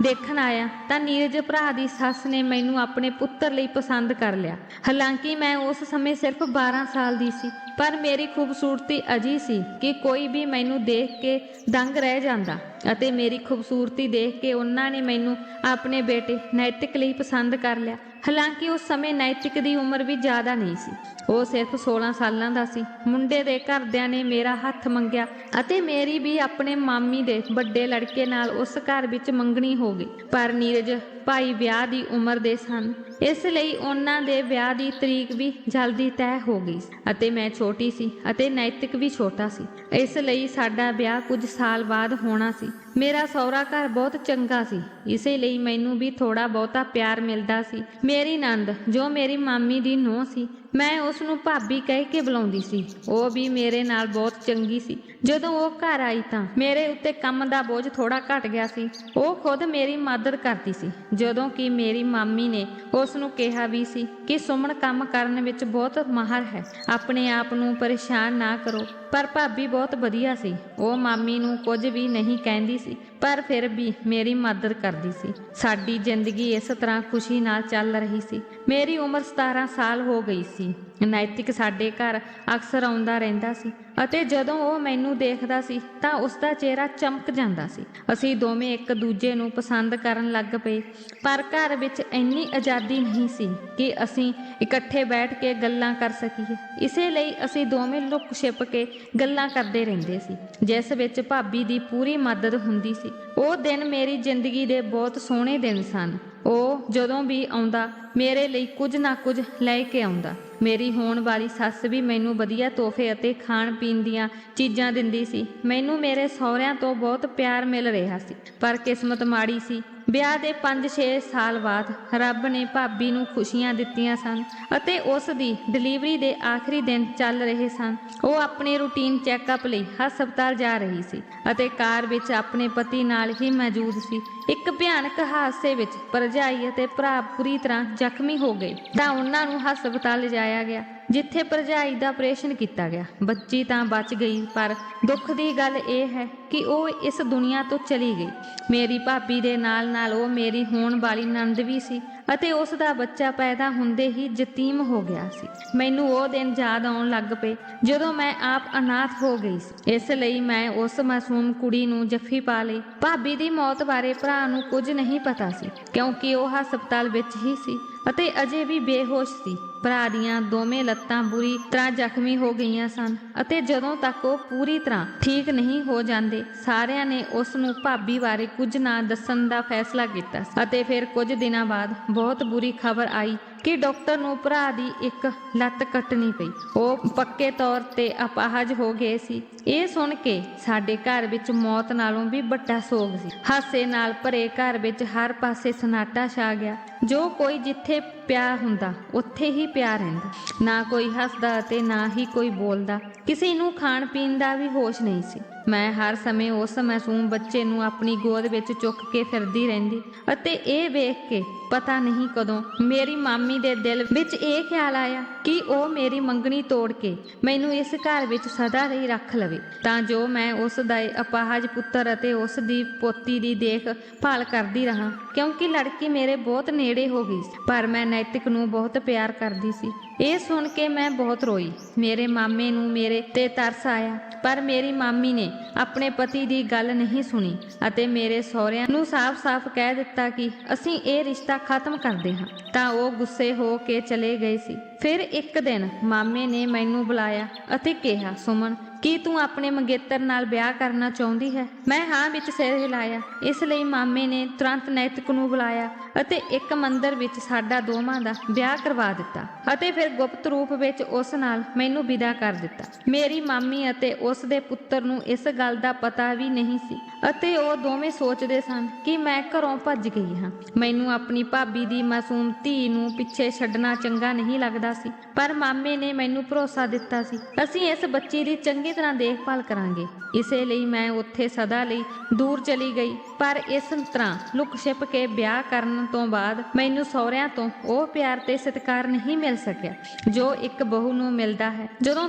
ਦੇਖਣ ਆਇਆ ਤਾਂ ਨੀਰਜ ਭਰਾ ਦੀ ਸੱਸ ਨੇ ਮੈਨੂੰ ਆਪਣੇ ਪੁੱਤਰ ਲਈ ਪਸੰਦ ਕਰ ਲਿਆ। ਹਾਲਾਂਕਿ ਮੈਂ ਉਸ ਸਮੇਂ ਸਿਰਫ 12 ਸਾਲ ਦੀ ਸੀ, ਪਰ ਮੇਰੀ ਖੂਬਸੂਰਤੀ ਅਜਿਹੀ ਸੀ ਕਿ ਕੋਈ ਵੀ ਮੈਨੂੰ ਦੇਖ ਕੇ ਦੰਗ ਰਹਿ ਜਾਂਦਾ ਅਤੇ ਮੇਰੀ ਖੂਬਸੂਰਤੀ ਦੇਖ ਕੇ ਉਹਨਾਂ ਨੇ ਮੈਨੂੰ ਆਪਣੇ ਬੇਟੇ ਨੈਤਿਕ ਲਈ ਪਸੰਦ ਕਰ ਲਿਆ। ਹਾਲਾਂਕਿ ਉਸ ਸਮੇਂ ਨੈਤਿਕ ਦੀ ਉਮਰ ਵੀ ਜ਼ਿਆਦਾ ਨਹੀਂ ਸੀ, ਉਹ ਸਿਰਫ 16 ਸਾਲਾਂ ਦਾ ਸੀ। ਮੁੰਡੇ ਦੇ ਘਰਦਿਆਂ ਨੇ ਮੇਰਾ ਹੱਥ ਮੰਗਿਆ ਅਤੇ ਮੇਰੀ ਵੀ ਆਪਣੇ ਮਾਮੀ ਦੇ ਵੱਡੇ ਲੜਕੇ ਨਾਲ ਉਸ ਘਰ ਵਿੱਚ ਮੰਗਣੀ ਹੋ ਗਈ। ਪਰ ਨੀਰਜ ਭਾਈ ਵਿਆਹ ਦੀ ਉਮਰ ਦੇ ਸਨ, ਇਸ ਲਈ ਉਹਨਾਂ ਦੇ ਵਿਆਹ ਦੀ ਤਰੀਕ ਵੀ ਜਲਦੀ ਤੈਅ ਹੋ ਗਈ ਅਤੇ ਮੈਂ ਛੋਟੀ ਸੀ ਅਤੇ ਨੈਤਿਕ ਵੀ ਛੋਟਾ ਸੀ। ਇਸ ਲਈ ਸਾਡਾ ਵਿਆਹ ਕੁਝ ਸਾਲ ਬਾਅਦ ਹੋਣਾ ਸੀ। ਮੇਰਾ ਸਹੁਰਾ ਘਰ ਬਹੁਤ ਚੰਗਾ ਸੀ, ਇਸੇ ਲਈ ਮੈਨੂੰ ਵੀ ਥੋੜਾ ਬਹੁਤਾ ਪਿਆਰ ਮਿਲਦਾ ਸੀ। ਮੇਰੀ ਨੰਦ ਜੋ ਮੇਰੀ ਮਾਮੀ ਦੀ ਨੂੰਹ ਸੀ, ਮੈਂ ਉਸ ਨੂੰ ਭਾਬੀ ਕਹਿ ਕੇ ਬੁਲਾਉਂਦੀ ਸੀ। ਉਹ ਵੀ ਮੇਰੇ ਨਾਲ ਬਹੁਤ ਚੰਗੀ ਸੀ। ਜਦੋਂ ਉਹ ਘਰ ਆਈ ਤਾਂ ਮੇਰੇ ਉੱਤੇ ਕੰਮ ਦਾ ਬੋਝ ਥੋੜਾ ਘਟ ਗਿਆ ਸੀ। ਉਹ ਖੁਦ ਮੇਰੀ ਮਦਦ ਕਰਦੀ ਸੀ, ਜਦੋਂ ਕਿ ਮੇਰੀ ਮਾਮੀ ਨੇ ਉਸ ਨੂੰ ਕਿਹਾ ਵੀ ਸੀ ਕਿ ਸੁਮਨ ਕੰਮ ਕਰਨ ਵਿੱਚ ਬਹੁਤ ਮਾਹਰ ਹੈ, ਆਪਣੇ ਆਪ ਨੂੰ ਪਰੇਸ਼ਾਨ ਨਾ ਕਰੋ। ਪਰ ਭਾਬੀ ਬਹੁਤ ਵਧੀਆ ਸੀ, ਉਹ ਮਾਮੀ ਨੂੰ ਕੁਝ ਵੀ ਨਹੀਂ ਕਹਿੰਦੀ ਸੀ, ਪਰ ਫਿਰ ਵੀ ਮੇਰੀ ਮਦਦ ਕਰਦੀ ਸੀ। ਸਾਡੀ ਜ਼ਿੰਦਗੀ ਇਸ ਤਰ੍ਹਾਂ ਖੁਸ਼ੀ ਨਾਲ ਚੱਲ ਰਹੀ ਸੀ। ਮੇਰੀ ਉਮਰ 17 ਸਾਲ ਹੋ ਗਈ ਸੀ। ਨੈਤਿਕ ਸਾਡੇ ਘਰ ਅਕਸਰ ਆਉਂਦਾ ਰਹਿੰਦਾ ਸੀ ਅਤੇ ਜਦੋਂ ਉਹ ਮੈਨੂੰ ਦੇਖਦਾ ਸੀ ਤਾਂ ਉਸ ਦਾ ਚਿਹਰਾ ਚਮਕ ਜਾਂਦਾ ਸੀ। ਅਸੀਂ ਦੋਵੇਂ ਇੱਕ ਦੂਜੇ ਨੂੰ ਪਸੰਦ ਕਰਨ ਲੱਗ ਪਏ, ਪਰ ਘਰ ਵਿੱਚ ਇੰਨੀ ਆਜ਼ਾਦੀ ਨਹੀਂ ਸੀ ਕਿ ਅਸੀਂ ਇਕੱਠੇ ਬੈਠ ਕੇ ਗੱਲਾਂ ਕਰ ਸਕੀਏ। ਇਸੇ ਲਈ ਅਸੀਂ ਦੋਵੇਂ ਲੁਕ ਛਿਪ ਕੇ ਗੱਲਾਂ ਕਰਦੇ ਰਹਿੰਦੇ ਸੀ, ਜਿਸ ਵਿੱਚ ਭਾਬੀ ਦੀ ਪੂਰੀ ਮਦਦ ਹੁੰਦੀ ਸੀ। ਉਹ ਦਿਨ ਮੇਰੀ ਜ਼ਿੰਦਗੀ ਦੇ ਬਹੁਤ ਸੋਹਣੇ ਦਿਨ ਸਨ। ਉਹ ਜਦੋਂ ਵੀ ਆਉਂਦਾ ਮੇਰੇ ਲਈ ਕੁਝ ਨਾ ਕੁਝ ਲੈ ਕੇ ਆਉਂਦਾ। ਮੇਰੀ ਹੋਣ ਵਾਲੀ ਸੱਸ ਵੀ ਮੈਨੂੰ ਵਧੀਆ ਤੋਹਫੇ ਅਤੇ ਖਾਣ ਪੀਣ ਦੀਆਂ ਚੀਜ਼ਾਂ ਦਿੰਦੀ ਸੀ। ਮੈਨੂੰ ਮੇਰੇ ਸਹੁਰਿਆਂ ਤੋਂ ਬਹੁਤ ਪਿਆਰ ਮਿਲ ਰਿਹਾ ਸੀ, ਪਰ ਕਿਸਮਤ ਮਾੜੀ ਸੀ। ਵਿਆਹ ਦੇ 5-6 ਸਾਲ ਬਾਅਦ ਰੱਬ ਨੇ ਭਾਬੀ ਨੂੰ ਖੁਸ਼ੀਆਂ ਦਿੱਤੀਆਂ ਸਨ ਅਤੇ ਉਸ ਦੀ ਡਿਲੀਵਰੀ ਦੇ ਆਖਰੀ ਦਿਨ ਚੱਲ ਰਹੇ ਸਨ। ਉਹ ਆਪਣੇ ਰੂਟੀਨ ਚੈੱਕਅਪ ਲਈ ਹਸਪਤਾਲ ਜਾ ਰਹੀ ਸੀ ਅਤੇ ਕਾਰ ਵਿੱਚ ਆਪਣੇ ਪਤੀ ਨਾਲ ਹੀ ਮੌਜੂਦ ਸੀ। ਇੱਕ ਭਿਆਨਕ ਹਾਦਸੇ ਵਿੱਚ ਭਰਜਾਈ ਅਤੇ ਭਰਾ ਪੂਰੀ ਤਰ੍ਹਾਂ ਜ਼ਖਮੀ ਹੋ ਗਏ ਤਾਂ ਉਹਨਾਂ ਨੂੰ ਹਸਪਤਾਲ ਲਿਜਾਇਆ ਗਿਆ, ਜਿੱਥੇ ਭਰਜਾਈ ਦਾ ਆਪਰੇਸ਼ਨ ਕੀਤਾ ਗਿਆ। ਬੱਚੀ ਤਾਂ ਬਚ ਗਈ, ਪਰ ਦੁੱਖ ਦੀ ਗੱਲ ਇਹ ਹੈ ਕਿ ਉਹ ਇਸ ਦੁਨੀਆ ਤੋਂ ਚਲੀ ਗਈ। ਮੇਰੀ ਭਾਬੀ ਦੇ ਨਾਲ ਨਾਲ ਉਹ ਮੇਰੀ ਹੋਣ ਵਾਲੀ ਨੰਦ ਵੀ ਸੀ ਅਤੇ ਉਸ ਦਾ ਬੱਚਾ ਪੈਦਾ ਹੁੰਦੇ ਹੀ ਯਤੀਮ ਹੋ ਗਿਆ ਸੀ। ਮੈਨੂੰ ਉਹ ਦਿਨ ਯਾਦ ਆਉਣ ਲੱਗ ਪਏ ਜਦੋਂ ਮੈਂ ਆਪ ਅਨਾਥ ਹੋ ਗਈ ਸੀ। ਇਸ ਲਈ ਮੈਂ ਉਸ ਮਾਸੂਮ ਕੁੜੀ ਨੂੰ ਜੱਫੀ ਪਾ ਲਈ। ਭਾਬੀ ਦੀ ਮੌਤ ਬਾਰੇ ਭਰਾ ਨੂੰ ਕੁਝ ਨਹੀਂ ਪਤਾ ਸੀ, ਕਿਉਂਕਿ ਉਹ ਹਸਪਤਾਲ ਵਿੱਚ ਹੀ ਸੀ ਅਤੇ ਅਜੇ ਵੀ ਬੇਹੋਸ਼ ਸੀ। ਭਰਾ ਦੀਆਂ ਦੋਵੇਂ ਲੱਤਾਂ ਬੁਰੀ ਤਰ੍ਹਾਂ ਜ਼ਖਮੀ ਹੋ ਗਈਆਂ ਸਨ ਅਤੇ ਜਦੋਂ ਤੱਕ ਉਹ ਪੂਰੀ ਤਰ੍ਹਾਂ ਠੀਕ ਨਹੀਂ ਹੋ ਜਾਂਦੇ, ਸਾਰਿਆਂ ਨੇ ਉਸ ਨੂੰ ਭਾਬੀ ਬਾਰੇ ਕੁਝ ਨਾ ਦੱਸਣ ਦਾ ਫੈਸਲਾ ਕੀਤਾ ਅਤੇ ਫਿਰ ਕੁਝ ਦਿਨਾਂ ਬਾਅਦ ਬਹੁਤ ਬੁਰੀ ਖਬਰ ਆਈ ਕਿ ਡਾਕਟਰ ਨੂੰ ਭਰਾ ਦੀ ਇੱਕ ਲੱਤ ਕੱਟਣੀ ਪਈ। ਉਹ ਪੱਕੇ ਤੌਰ ਤੇ ਅਪਾਹਜ ਹੋ ਗਏ ਸੀ। ਇਹ ਸੁਣ ਕੇ ਸਾਡੇ ਘਰ ਵਿੱਚ ਮੌਤ ਨਾਲੋਂ ਵੀ ਵੱਡਾ ਸੋਗ ਸੀ। ਹਾਸੇ ਨਾਲ ਭਰੇ ਘਰ ਵਿੱਚ ਹਰ ਪਾਸੇ ਸਨਾਟਾ ਛਾ ਗਿਆ। ਜੋ ਕੋਈ ਜਿੱਥੇ ਪਿਆ ਹੁੰਦਾ ਉੱਥੇ ਹੀ ਪਿਆ ਰਹਿੰਦਾ। ਨਾ ਕੋਈ ਹੱਸਦਾ ਅਤੇ ਨਾ ਹੀ ਕੋਈ ਬੋਲਦਾ। ਕਿਸੇ ਨੂੰ ਖਾਣ ਪੀਣ ਦਾ ਵੀ ਹੋਸ਼ ਨਹੀਂ ਸੀ। ਮੈਂ ਹਰ ਸਮੇਂ ਉਸ ਮਾਸੂਮ ਬੱਚੇ ਨੂੰ ਆਪਣੀ ਗੋਦ ਵਿੱਚ ਚੁੱਕ ਕੇ ਫਿਰਦੀ ਰਹਿੰਦੀ ਅਤੇ ਇਹ ਵੇਖ ਕੇ ਪਤਾ ਨਹੀਂ ਕਦੋਂ ਮੇਰੀ ਮਾਮੀ ਦੇ ਦਿਲ ਵਿੱਚ ਇਹ ਖਿਆਲ ਆਇਆ ਕਿ ਉਹ ਮੇਰੀ ਮੰਗਣੀ ਤੋੜ ਕੇ ਮੈਨੂੰ ਇਸ ਘਰ ਵਿੱਚ ਸਦਾ ਲਈ ਰੱਖ ਲਵੇ, ਤਾਂ ਜੋ ਮੈਂ ਉਸ ਦਾ ਅਪਾਹਜ ਪੁੱਤਰ ਅਤੇ ਉਸ ਦੀ ਪੋਤੀ ਦੀ ਦੇਖ ਭਾਲ ਕਰਦੀ ਰਹਾਂ, ਕਿਉਂਕਿ ਲੜਕੀ ਮੇਰੇ ਬਹੁਤ ਨੇੜੇ ਹੋ ਗਈ ਸੀ। ਪਰ ਮੈਂ ਨੈਤਿਕ ਨੂੰ ਬਹੁਤ ਪਿਆਰ ਕਰਦੀ ਸੀ। ਇਹ ਸੁਣ ਕੇ ਮੈਂ ਬਹੁਤ ਰੋਈ। ਮੇਰੇ ਮਾਮੇ ਨੂੰ ਮੇਰੇ ਤੇ ਤਰਸ ਆਇਆ, ਪਰ ਮੇਰੀ ਮਾਮੀ ਨੇ ਆਪਣੇ ਪਤੀ ਦੀ ਗੱਲ ਨਹੀਂ ਸੁਣੀ ਅਤੇ ਮੇਰੇ ਸਹੁਰਿਆਂ ਨੂੰ ਸਾਫ਼-ਸਾਫ਼ ਕਹਿ ਦਿੱਤਾ ਕਿ ਅਸੀਂ ਇਹ ਰਿਸ਼ਤਾ ਖਤਮ ਕਰਦੇ ਹਾਂ, ਤਾਂ ਉਹ ਗੁੱਸੇ ਹੋ ਕੇ ਚਲੇ ਗਏ ਸੀ। ਫਿਰ ਇੱਕ ਦਿਨ ਮਾਮੇ ਨੇ ਮੈਨੂੰ ਬੁਲਾਇਆ ਅਤੇ ਕਿਹਾ, ਸੁਮਨ, ਕੀ ਤੂੰ ਆਪਣੇ ਮੰਗੇਤਰ ਨਾਲ ਵਿਆਹ ਕਰਨਾ ਚਾਹੁੰਦੀ ਹੈ? ਮੈਂ ਹਾਂ ਵਿੱਚ ਸਿਰ ਹਿਲਾਇਆ। ਇਸ ਲਈ ਮਾਮੇ ਨੇ ਤੁਰੰਤ ਨੈਤਿਕ ਨੂੰ ਬੁਲਾਇਆ ਅਤੇ ਇੱਕ ਮੰਦਰ ਵਿੱਚ ਸਾਡਾ ਦੋਵਾਂ ਦਾ ਵਿਆਹ ਕਰਵਾ ਦਿੱਤਾ ਅਤੇ ਫਿਰ ਗੁਪਤ ਰੂਪ ਵਿੱਚ ਉਸ ਨਾਲ ਮੈਨੂੰ ਵਿਦਾ ਕਰ ਦਿੱਤਾ। ਮੇਰੀ ਮਾਮੀ ਅਤੇ ਉਸ ਦੇ ਪੁੱਤਰ ਨੂੰ ਇਸ ਗੱਲ ਦਾ ਪਤਾ ਵੀ ਨਹੀਂ ਸੀ ਅਤੇ ਉਹ ਦੋਵੇਂ ਸੋਚਦੇ ਸਨ ਕਿ ਮੈਂ ਘਰੋਂ ਭੱਜ ਗਈ ਹਾਂ। ਮੈਨੂੰ ਆਪਣੀ ਭਾਬੀ ਦੀ ਮਾਸੂਮ ਧੀ ਨੂੰ ਪਿੱਛੇ ਛੱਡਣਾ ਚੰਗਾ ਨਹੀਂ ਲੱਗਦਾ ਸੀ, ਪਰ ਮਾਮੇ ਨੇ ਮੈਨੂੰ ਭਰੋਸਾ ਦਿੱਤਾ ਸੀ, ਅਸੀਂ ਇਸ ਬੱਚੀ ਦੀ ਚੰਗੀ ਤਰ੍ਹਾਂ ਦੇਖਭਾਲ ਕਰਾਂਗੇ। ਇਸੇ ਲਈ ਮੈਂ ਉੱਥੇ ਸਦਾ ਲਈ ਦੂਰ ਚਲੀ ਗਈ। ਪਰ ਇਸ ਤਰ੍ਹਾਂ ਲੁਕ ਛਿਪ ਕੇ ਵਿਆਹ ਕਰਨ ਤੋਂ ਬਾਅਦ ਮੈਨੂੰ ਸਹੁਰਿਆਂ ਤੋਂ ਉਹ ਪਿਆਰ ਤੇ ਸਤਿਕਾਰ ਨਹੀਂ ਮਿਲ ਸਕਿਆ ਜੋ ਇੱਕ ਬਹੂ ਨੂੰ ਮਿਲਦਾ ਹੈ। ਜਦੋਂ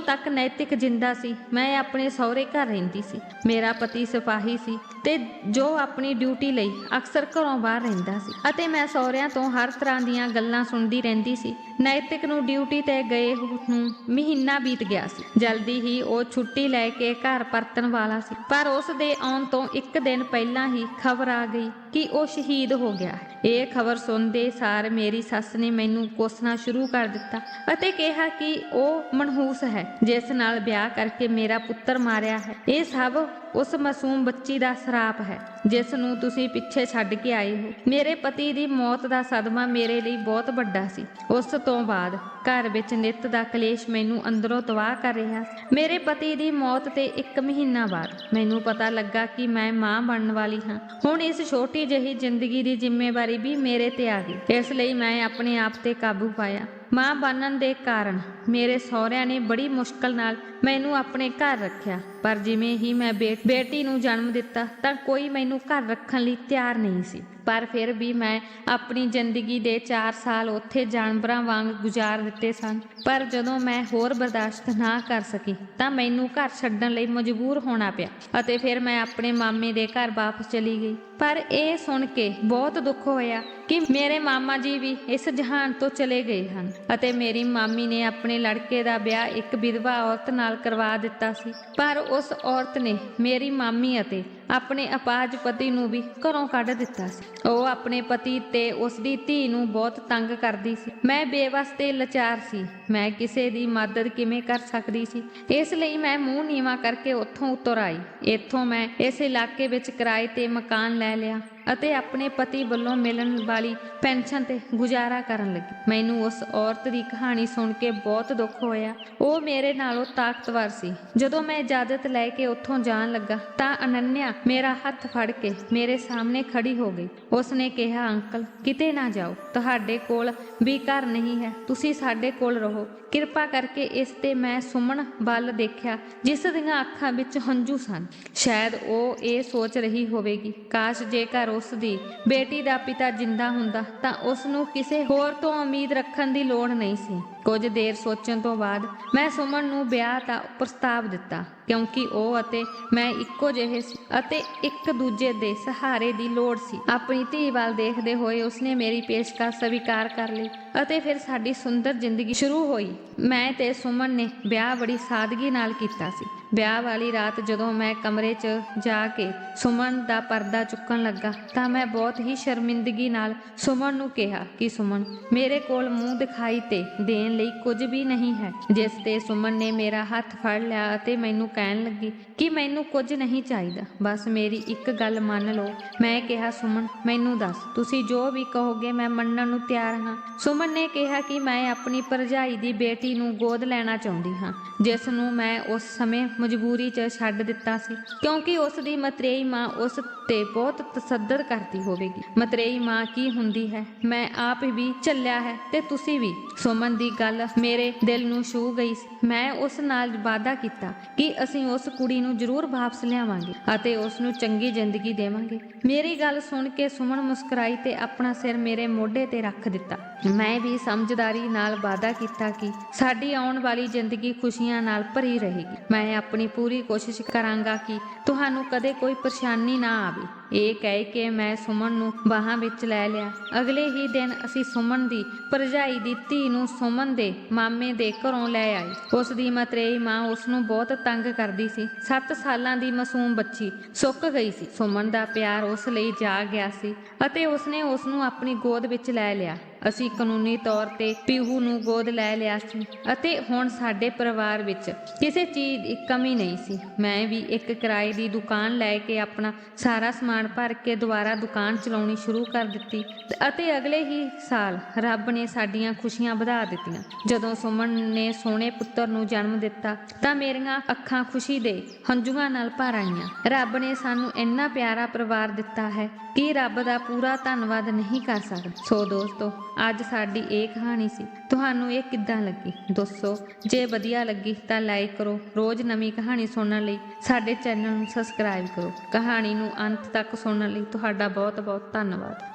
ਤੱਕ ਨੈਤਿਕ ਜਿੰਦਾ ਸੀ, ਮੈਂ ਆਪਣੇ ਸਹੁਰੇ ਘਰ ਰਹਿੰਦੀ ਸੀ। ਮੇਰਾ ਪਤੀ ਸਿਪਾਹੀ ਸੀ ਤੇ ਜੋ ਆਪਣੀ ਡਿਊਟੀ ਲਈ ਅਕਸਰ ਘਰੋਂ ਬਾਹਰ ਰਹਿੰਦਾ ਸੀ ਅਤੇ ਮੈਂ ਸਹੁਰਿਆਂ ਤੋਂ ਹਰ ਤਰ੍ਹਾਂ ਦੀਆਂ ਗੱਲਾਂ ਸੁਣਦੀ ਰਹਿੰਦੀ ਸੀ। ਨੈਤਿਕ ਨੂੰ ਡਿਊਟੀ ਤੇ ਗਏ ਨੂੰ ਮਹੀਨਾ ਬੀਤ ਗਿਆ ਸੀ। ਜਲਦੀ ਹੀ ਉਹ ਛੁੱਟੀ ਲੈ ਕੇ ਘਰ ਪਰਤਣ ਵਾਲਾ ਸੀ, ਪਰ ਉਸ ਦੇ ਆਉਣ ਤੋਂ ਇੱਕ ਦਿਨ ਪਹਿਲਾਂ ਹੀ ਖਬਰ ਆ ਗਈ ਕਿ ਉਹ ਸ਼ਹੀਦ ਹੋ ਗਿਆ ਹੈ। ਇਹ ਖਬਰ ਸੁਣਦੇ ਸਾਰ ਮੇਰੀ ਸੱਸ ਨੇ ਮੈਨੂੰ ਕੋਸਣਾ ਸ਼ੁਰੂ ਕਰ ਦਿੱਤਾ ਅਤੇ ਕਿਹਾ ਕਿ ਉਹ ਮਨਹੂਸ ਹੈ ਜਿਸ ਨਾਲ ਵਿਆਹ ਕਰਕੇ ਮੇਰਾ ਪੁੱਤਰ ਮਾਰਿਆ ਹੈ। ਇਹ ਸਭ ਉਸ ਮਾਸੂਮ ਬੱਚੀ ਦਾ ਸਰਾਪ ਹੈ ਜਿਸ ਨੂੰ ਤੁਸੀਂ ਪਿੱਛੇ ਛੱਡ ਕੇ ਆਏ ਹੋ। ਮੇਰੇ ਪਤੀ ਦੀ ਮੌਤ ਦਾ ਸਦਮਾ ਮੇਰੇ ਲਈ ਬਹੁਤ ਵੱਡਾ ਸੀ। ਉਸ ਤੋਂ ਬਾਅਦ ਘਰ ਵਿੱਚ ਨਿੱਤ ਦਾ ਕਲੇਸ਼ ਮੈਨੂੰ ਅੰਦਰੋਂ ਤਬਾਹ ਕਰ ਰਿਹਾ ਸੀ। ਮੇਰੇ ਪਤੀ ਦੀ ਮੌਤ ਤੇ 1 ਮਹੀਨਾ ਬਾਅਦ ਮੈਨੂੰ ਪਤਾ ਲੱਗਾ ਕਿ ਮੈਂ ਮਾਂ ਬਣਨ ਵਾਲੀ ਹਾਂ। ਹੁਣ ਇਸ ਛੋਟੀ ਜਿਹੀ ਜ਼ਿੰਦਗੀ ਦੀ ਜ਼ਿੰਮੇਵਾਰੀ ਵੀ ਮੇਰੇ ਤੇ ਆ ਗਈ। ਇਸ ਲਈ ਮੈਂ ਆਪਣੇ ਆਪ ਤੇ ਕਾਬੂ ਪਾਇਆ। ਮਾਂ ਬਣਨ ਦੇ ਕਾਰਨ ਮੇਰੇ ਸਹੁਰਿਆਂ ਨੇ ਬੜੀ ਮੁਸ਼ਕਲ ਨਾਲ ਮੈਨੂੰ ਆਪਣੇ ਘਰ ਰੱਖਿਆ, ਪਰ ਜਿਵੇਂ ਹੀ ਮੈਂ ਬੇਟੀ ਨੂੰ ਜਨਮ ਦਿੱਤਾ ਤਾਂ ਕੋਈ ਮੈਨੂੰ ਘਰ ਰੱਖਣ ਲਈ ਤਿਆਰ ਨਹੀਂ ਸੀ। ਪਰ ਫਿਰ ਵੀ ਮੈਂ ਆਪਣੀ ਜ਼ਿੰਦਗੀ ਦੇ 4 ਸਾਲ ਉੱਥੇ ਜਾਨਵਰਾਂ ਵਾਂਗ ਗੁਜ਼ਾਰ ਦਿੱਤੇ ਸਨ। ਪਰ ਜਦੋਂ ਮੈਂ ਹੋਰ ਬਰਦਾਸ਼ਤ ਨਾ ਕਰ ਸਕੀ ਤਾਂ ਮੈਨੂੰ ਘਰ ਛੱਡਣ ਲਈ ਮਜਬੂਰ ਹੋਣਾ ਪਿਆ ਅਤੇ ਫਿਰ ਮੈਂ ਆਪਣੇ ਮਾਮੇ ਦੇ ਘਰ ਵਾਪਸ ਚਲੀ ਗਈ। ਪਰ ਇਹ ਸੁਣ ਕੇ ਬਹੁਤ ਦੁੱਖ ਹੋਇਆ ਕਿ ਮੇਰੇ ਮਾਮਾ ਜੀ ਵੀ ਇਸ ਜਹਾਨ ਤੋਂ ਚਲੇ ਗਏ ਹਨ ਅਤੇ ਮੇਰੀ ਮਾਮੀ ਨੇ ਆਪਣੇ ਲੜਕੇ ਦਾ ਵਿਆਹ ਇੱਕ ਵਿਧਵਾ ਔਰਤ ਨਾਲ ਕਰਵਾ ਦਿੱਤਾ ਸੀ। ਪਰ ਉਸ ਔਰਤ ਨੇ ਮੇਰੀ ਮਾਮੀ ਅਤੇ ਆਪਣੇ ਅਪਾਹਜ ਪਤੀ ਨੂੰ ਵੀ ਘਰੋਂ ਕੱਢ ਦਿੱਤਾ ਸੀ। ਉਹ ਆਪਣੇ ਪਤੀ ਤੇ ਉਸ ਦੀ ਧੀ ਨੂੰ ਬਹੁਤ ਤੰਗ ਕਰਦੀ ਸੀ। ਮੈਂ ਬੇਵਸ ਤੇ ਲਾਚਾਰ ਸੀ। ਮੈਂ ਕਿਸੇ ਦੀ ਮਦਦ ਕਿਵੇਂ ਕਰ ਸਕਦੀ ਸੀ? ਇਸ ਲਈ ਮੈਂ ਮੂੰਹ ਨੀਵਾਂ ਕਰਕੇ ਉੱਥੋਂ ਉਤਰ ਆਈ। ਇੱਥੋਂ ਮੈਂ ਇਸ ਇਲਾਕੇ ਵਿੱਚ ਕਿਰਾਏ ਤੇ ਮਕਾਨ ਲੈ ਲਿਆ ਅਤੇ ਆਪਣੇ ਪਤੀ ਵੱਲੋਂ ਮਿਲਣ ਵਾਲੀ ਪੈਨਸ਼ਨ ਤੇ ਗੁਜ਼ਾਰਾ ਕਰਨ ਲੱਗੀ। ਮੈਨੂੰ ਉਸ ਔਰਤ ਦੀ ਕਹਾਣੀ ਸੁਣ ਕੇ ਬਹੁਤ ਦੁੱਖ ਹੋਇਆ। ਉਹ ਮੇਰੇ ਨਾਲੋਂ ਤਾਕਤਵਰ ਸੀ। ਜਦੋਂ ਮੈਂ ਇਜਾਜ਼ਤ ਲੈ ਕੇ ਉੱਥੋਂ ਜਾਣ ਲੱਗਾ ਤਾਂ ਅਨੰਨਿਆ ਮੇਰਾ ਹੱਥ ਫੜ ਕੇ ਮੇਰੇ ਸਾਹਮਣੇ ਖੜੀ ਹੋ ਗਈ। ਉਸਨੇ ਕਿਹਾ, ਅੰਕਲ, ਕਿਤੇ ਨਾ ਜਾਓ, ਤੁਹਾਡੇ ਕੋਲ ਵੀ ਘਰ ਨਹੀਂ ਹੈ, ਤੁਸੀਂ ਸਾਡੇ ਕੋਲ ਰਹੋ ਕਿਰਪਾ ਕਰਕੇ। ਇਸ ਤੇ ਮੈਂ ਸੁਮਨ ਵੱਲ ਦੇਖਿਆ ਜਿਸ ਦੀਆਂ ਅੱਖਾਂ ਵਿੱਚ ਹੰਝੂ ਸਨ। ਸ਼ਾਇਦ ਉਹ ਇਹ ਸੋਚ ਰਹੀ ਹੋਵੇਗੀ, ਕਾਸ਼ ਜੇਕਰ ਉਸ ਦੀ ਬੇਟੀ ਦਾ ਪਿਤਾ ਜਿੰਦਾ ਹੁੰਦਾ ਤਾਂ ਉਸ ਨੂੰ ਕਿਸੇ ਹੋਰ ਤੋਂ ਉਮੀਦ ਰੱਖਣ ਦੀ ਲੋੜ ਨਹੀਂ ਸੀ। ਕੁਝ ਦੇਰ ਸੋਚਣ ਤੋਂ ਬਾਅਦ ਮੈਂ ਸੁਮਨ ਨੂੰ ਵਿਆਹ ਦਾ ਪ੍ਰਸਤਾਵ ਦਿੱਤਾ ਕਿਉਂਕਿ ਉਹ ਅਤੇ ਮੈਂ ਇੱਕੋ ਜਿਹੇ ਸੀ ਅਤੇ ਇੱਕ ਦੂਜੇ ਦੇ ਸਹਾਰੇ ਦੀ ਲੋੜ ਸੀ। ਆਪਣੀ ਧੀ ਵੱਲ ਦੇਖਦੇ ਹੋਏ ਉਸਨੇ ਮੇਰੀ ਪੇਸ਼ਕਸ਼ ਸਵੀਕਾਰ ਕਰ ਲਈ ਅਤੇ ਫਿਰ ਸਾਡੀ ਸੁੰਦਰ ਜ਼ਿੰਦਗੀ ਸ਼ੁਰੂ ਹੋਈ। ਮੈਂ ਤੇ ਸੁਮਨ ਨੇ ਵਿਆਹ ਬੜੀ ਸਾਦਗੀ ਨਾਲ ਕੀਤਾ ਸੀ। ਵਿਆਹ ਵਾਲੀ ਰਾਤ ਜਦੋਂ ਮੈਂ ਕਮਰੇ 'ਚ ਜਾ ਕੇ ਸੁਮਨ ਦਾ ਪਰਦਾ ਚੁੱਕਣ ਲੱਗਾ ਤਾਂ ਮੈਂ ਬਹੁਤ ਹੀ ਸ਼ਰਮਿੰਦਗੀ ਨਾਲ ਸੁਮਨ ਨੂੰ ਕਿਹਾ ਕਿ ਸੁਮਨ, ਮੇਰੇ ਕੋਲ ਮੂੰਹ ਦਿਖਾਈ ਤੇ ਦੇਣ ਲਈ ਕੁਝ ਵੀ ਨਹੀਂ ਹੈ। ਜਿਸ ਤੇ ਸੁਮਨ ਨੇ ਮੇਰਾ ਹੱਥ ਫੜ ਲਿਆ ਅਤੇ ਮੈਨੂੰ ਕਹਿਣ ਲੱਗੀ ਕਿ ਮੈਨੂੰ ਕੁਝ ਨਹੀਂ ਚਾਹੀਦਾ, ਬਸ ਮੇਰੀ ਇੱਕ ਗੱਲ ਮੰਨ ਲਓ। ਮੈਂ ਕਿਹਾ, ਸੁਮਨ, ਮੈਨੂੰ ਦੱਸ, ਤੁਸੀਂ ਜੋ ਵੀ ਕਹੋਗੇ ਮੈਂ ਮੰਨਣ ਨੂੰ ਤਿਆਰ ਹਾਂ। ਸੁਮਨ ਨੇ ਕਿਹਾ ਕਿ ਮੈਂ ਆਪਣੀ ਭਰਜਾਈ ਦੀ ਬੇਟੀ ਨੂੰ ਗੋਦ ਲੈਣਾ ਚਾਹੁੰਦੀ ਹਾਂ ਜਿਸ ਨੂੰ ਮੈਂ ਉਸ ਸਮੇਂ ਮਜਬੂਰੀ 'ਚ ਛੱਡ ਦਿੱਤਾ ਸੀ ਕਿਉਂਕਿ ਉਸ ਦੀ ਮਤਰੇਈ ਮਾਂ ਉਸ ਤੇ ਬਹੁਤ ਤਸੱਦਦ ਕਰਦੀ ਹੋਵੇਗੀ। ਮਤਰੇਈ ਮਾਂ ਕੀ ਹੁੰਦੀ ਹੈ ਮੈਂ ਆਪ ਵੀ ਝੱਲਿਆ ਹੈ ਤੇ ਤੁਸੀਂ ਵੀ। ਸੁਮਨ ਦੀ ਗੱਲ ਮੇਰੇ ਦਿਲ ਨੂੰ ਛੂਹ ਗਈ ਸੀ। ਮੈਂ ਉਸ ਨਾਲ ਵਾਅਦਾ ਕੀਤਾ ਕਿ ਅਸੀਂ ਉਸ ਕੁੜੀ ਨੂੰ ਜ਼ਰੂਰ ਵਾਪਸ ਲਿਆਵਾਂਗੇ ਅਤੇ ਉਸ ਨੂੰ ਚੰਗੀ ਜ਼ਿੰਦਗੀ ਦੇਵਾਂਗੇ। ਮੇਰੀ ਗੱਲ ਸੁਣ ਕੇ ਸੁਮਨ ਮੁਸਕਰਾਈ ਤੇ ਆਪਣਾ ਸਿਰ ਮੇਰੇ ਮੋਢੇ ਤੇ ਰੱਖ ਦਿੱਤਾ। ਮੈਂ ਵੀ ਸਮਝਦਾਰੀ ਨਾਲ ਵਾਅਦਾ ਕੀਤਾ ਕਿ ਸਾਡੀ ਆਉਣ ਵਾਲੀ ਜ਼ਿੰਦਗੀ ਖੁਸ਼ੀਆਂ ਨਾਲ ਭਰੀ ਰਹੇਗੀ। ਮੈਂ ਆਪਣੀ ਪੂਰੀ ਕੋਸ਼ਿਸ਼ ਕਰਾਂਗਾ ਕਿ ਤੁਹਾਨੂੰ ਕਦੇ ਕੋਈ ਪਰੇਸ਼ਾਨੀ ਨਾ ਆਵੇ। ਇਹ ਕਹਿ ਕੇ ਮੈਂ ਸੁਮਨ ਨੂੰ ਬਾਹਾਂ ਵਿੱਚ ਲੈ ਲਿਆ। ਅਗਲੇ ਹੀ ਦਿਨ ਅਸੀਂ ਸੁਮਨ ਦੀ ਭਰਜਾਈ ਦੀ ਧੀ ਨੂੰ ਸੁਮਨ ਦੇ ਮਾਮੇ ਦੇ ਘਰੋਂ ਲੈ ਆਏ। ਉਸ ਦੀ ਮਤਰੇਈ ਮਾਂ ਉਸ ਨੂੰ ਬਹੁਤ ਤੰਗ ਕਰਦੀ ਸੀ। 7 ਸਾਲਾਂ ਦੀ ਮਾਸੂਮ ਬੱਚੀ ਸੁੱਕ ਗਈ ਸੀ। ਸੁਮਨ ਦਾ ਪਿਆਰ ਉਸ ਲਈ ਜਾਗ ਗਿਆ ਸੀ ਅਤੇ ਉਸਨੇ ਉਸ ਨੂੰ ਆਪਣੀ ਗੋਦ ਵਿੱਚ ਲੈ ਲਿਆ ਅਸੀਂ ਕਾਨੂੰਨੀ ਤੌਰ ਤੇ ਪੀਹੂ ਨੂੰ ਗੋਦ ਲੈ ਲਿਆ ਸੀ ਅਤੇ ਹੁਣ ਸਾਡੇ ਪਰਿਵਾਰ ਵਿੱਚ ਕਿਸੇ ਚੀਜ਼ ਦੀ ਕਮੀ ਨਹੀਂ ਸੀ। ਮੈਂ ਵੀ ਇੱਕ ਕਿਰਾਏ ਦੀ ਦੁਕਾਨ ਲੈ ਕੇ ਆਪਣਾ ਸਾਰਾ ਸਮਾਨ ਭਰ ਕੇ ਦੁਬਾਰਾ ਦੁਕਾਨ ਚਲਾਉਣੀ ਸ਼ੁਰੂ ਕਰ ਦਿੱਤੀ ਅਤੇ ਅਗਲੇ ਹੀ ਸਾਲ ਰੱਬ ਨੇ ਸਾਡੀਆਂ ਖੁਸ਼ੀਆਂ ਵਧਾ ਦਿੱਤੀਆਂ। ਜਦੋਂ ਸੁਮਨ ਨੇ ਸੋਹਣੇ ਪੁੱਤਰ ਨੂੰ ਜਨਮ ਦਿੱਤਾ ਤਾਂ ਮੇਰੀਆਂ ਅੱਖਾਂ ਖੁਸ਼ੀ ਦੇ ਹੰਝੂਆਂ ਨਾਲ ਭਰ ਆਈਆਂ। ਰੱਬ ਨੇ ਸਾਨੂੰ ਇੰਨਾ ਪਿਆਰਾ ਪਰਿਵਾਰ ਦਿੱਤਾ ਹੈ ਕਿ ਰੱਬ ਦਾ ਪੂਰਾ ਧੰਨਵਾਦ ਨਹੀਂ ਕਰ ਸਕਦੇ। ਸੋ ਦੋਸਤੋ, ਅੱਜ ਸਾਡੀ ਇਹ ਕਹਾਣੀ ਸੀ। ਤੁਹਾਨੂੰ ਇਹ ਕਿੱਦਾਂ ਲੱਗੀ ਦੱਸੋ। ਜੇ ਵਧੀਆ ਲੱਗੀ ਤਾਂ ਲਾਈਕ ਕਰੋ। ਰੋਜ਼ ਨਵੀਂ ਕਹਾਣੀ ਸੁਣਨ ਲਈ ਸਾਡੇ ਚੈਨਲ ਨੂੰ ਸਬਸਕ੍ਰਾਈਬ ਕਰੋ। ਕਹਾਣੀ ਨੂੰ ਅੰਤ ਤੱਕ ਸੁਣਨ ਲਈ ਤੁਹਾਡਾ ਬਹੁਤ ਬਹੁਤ ਧੰਨਵਾਦ।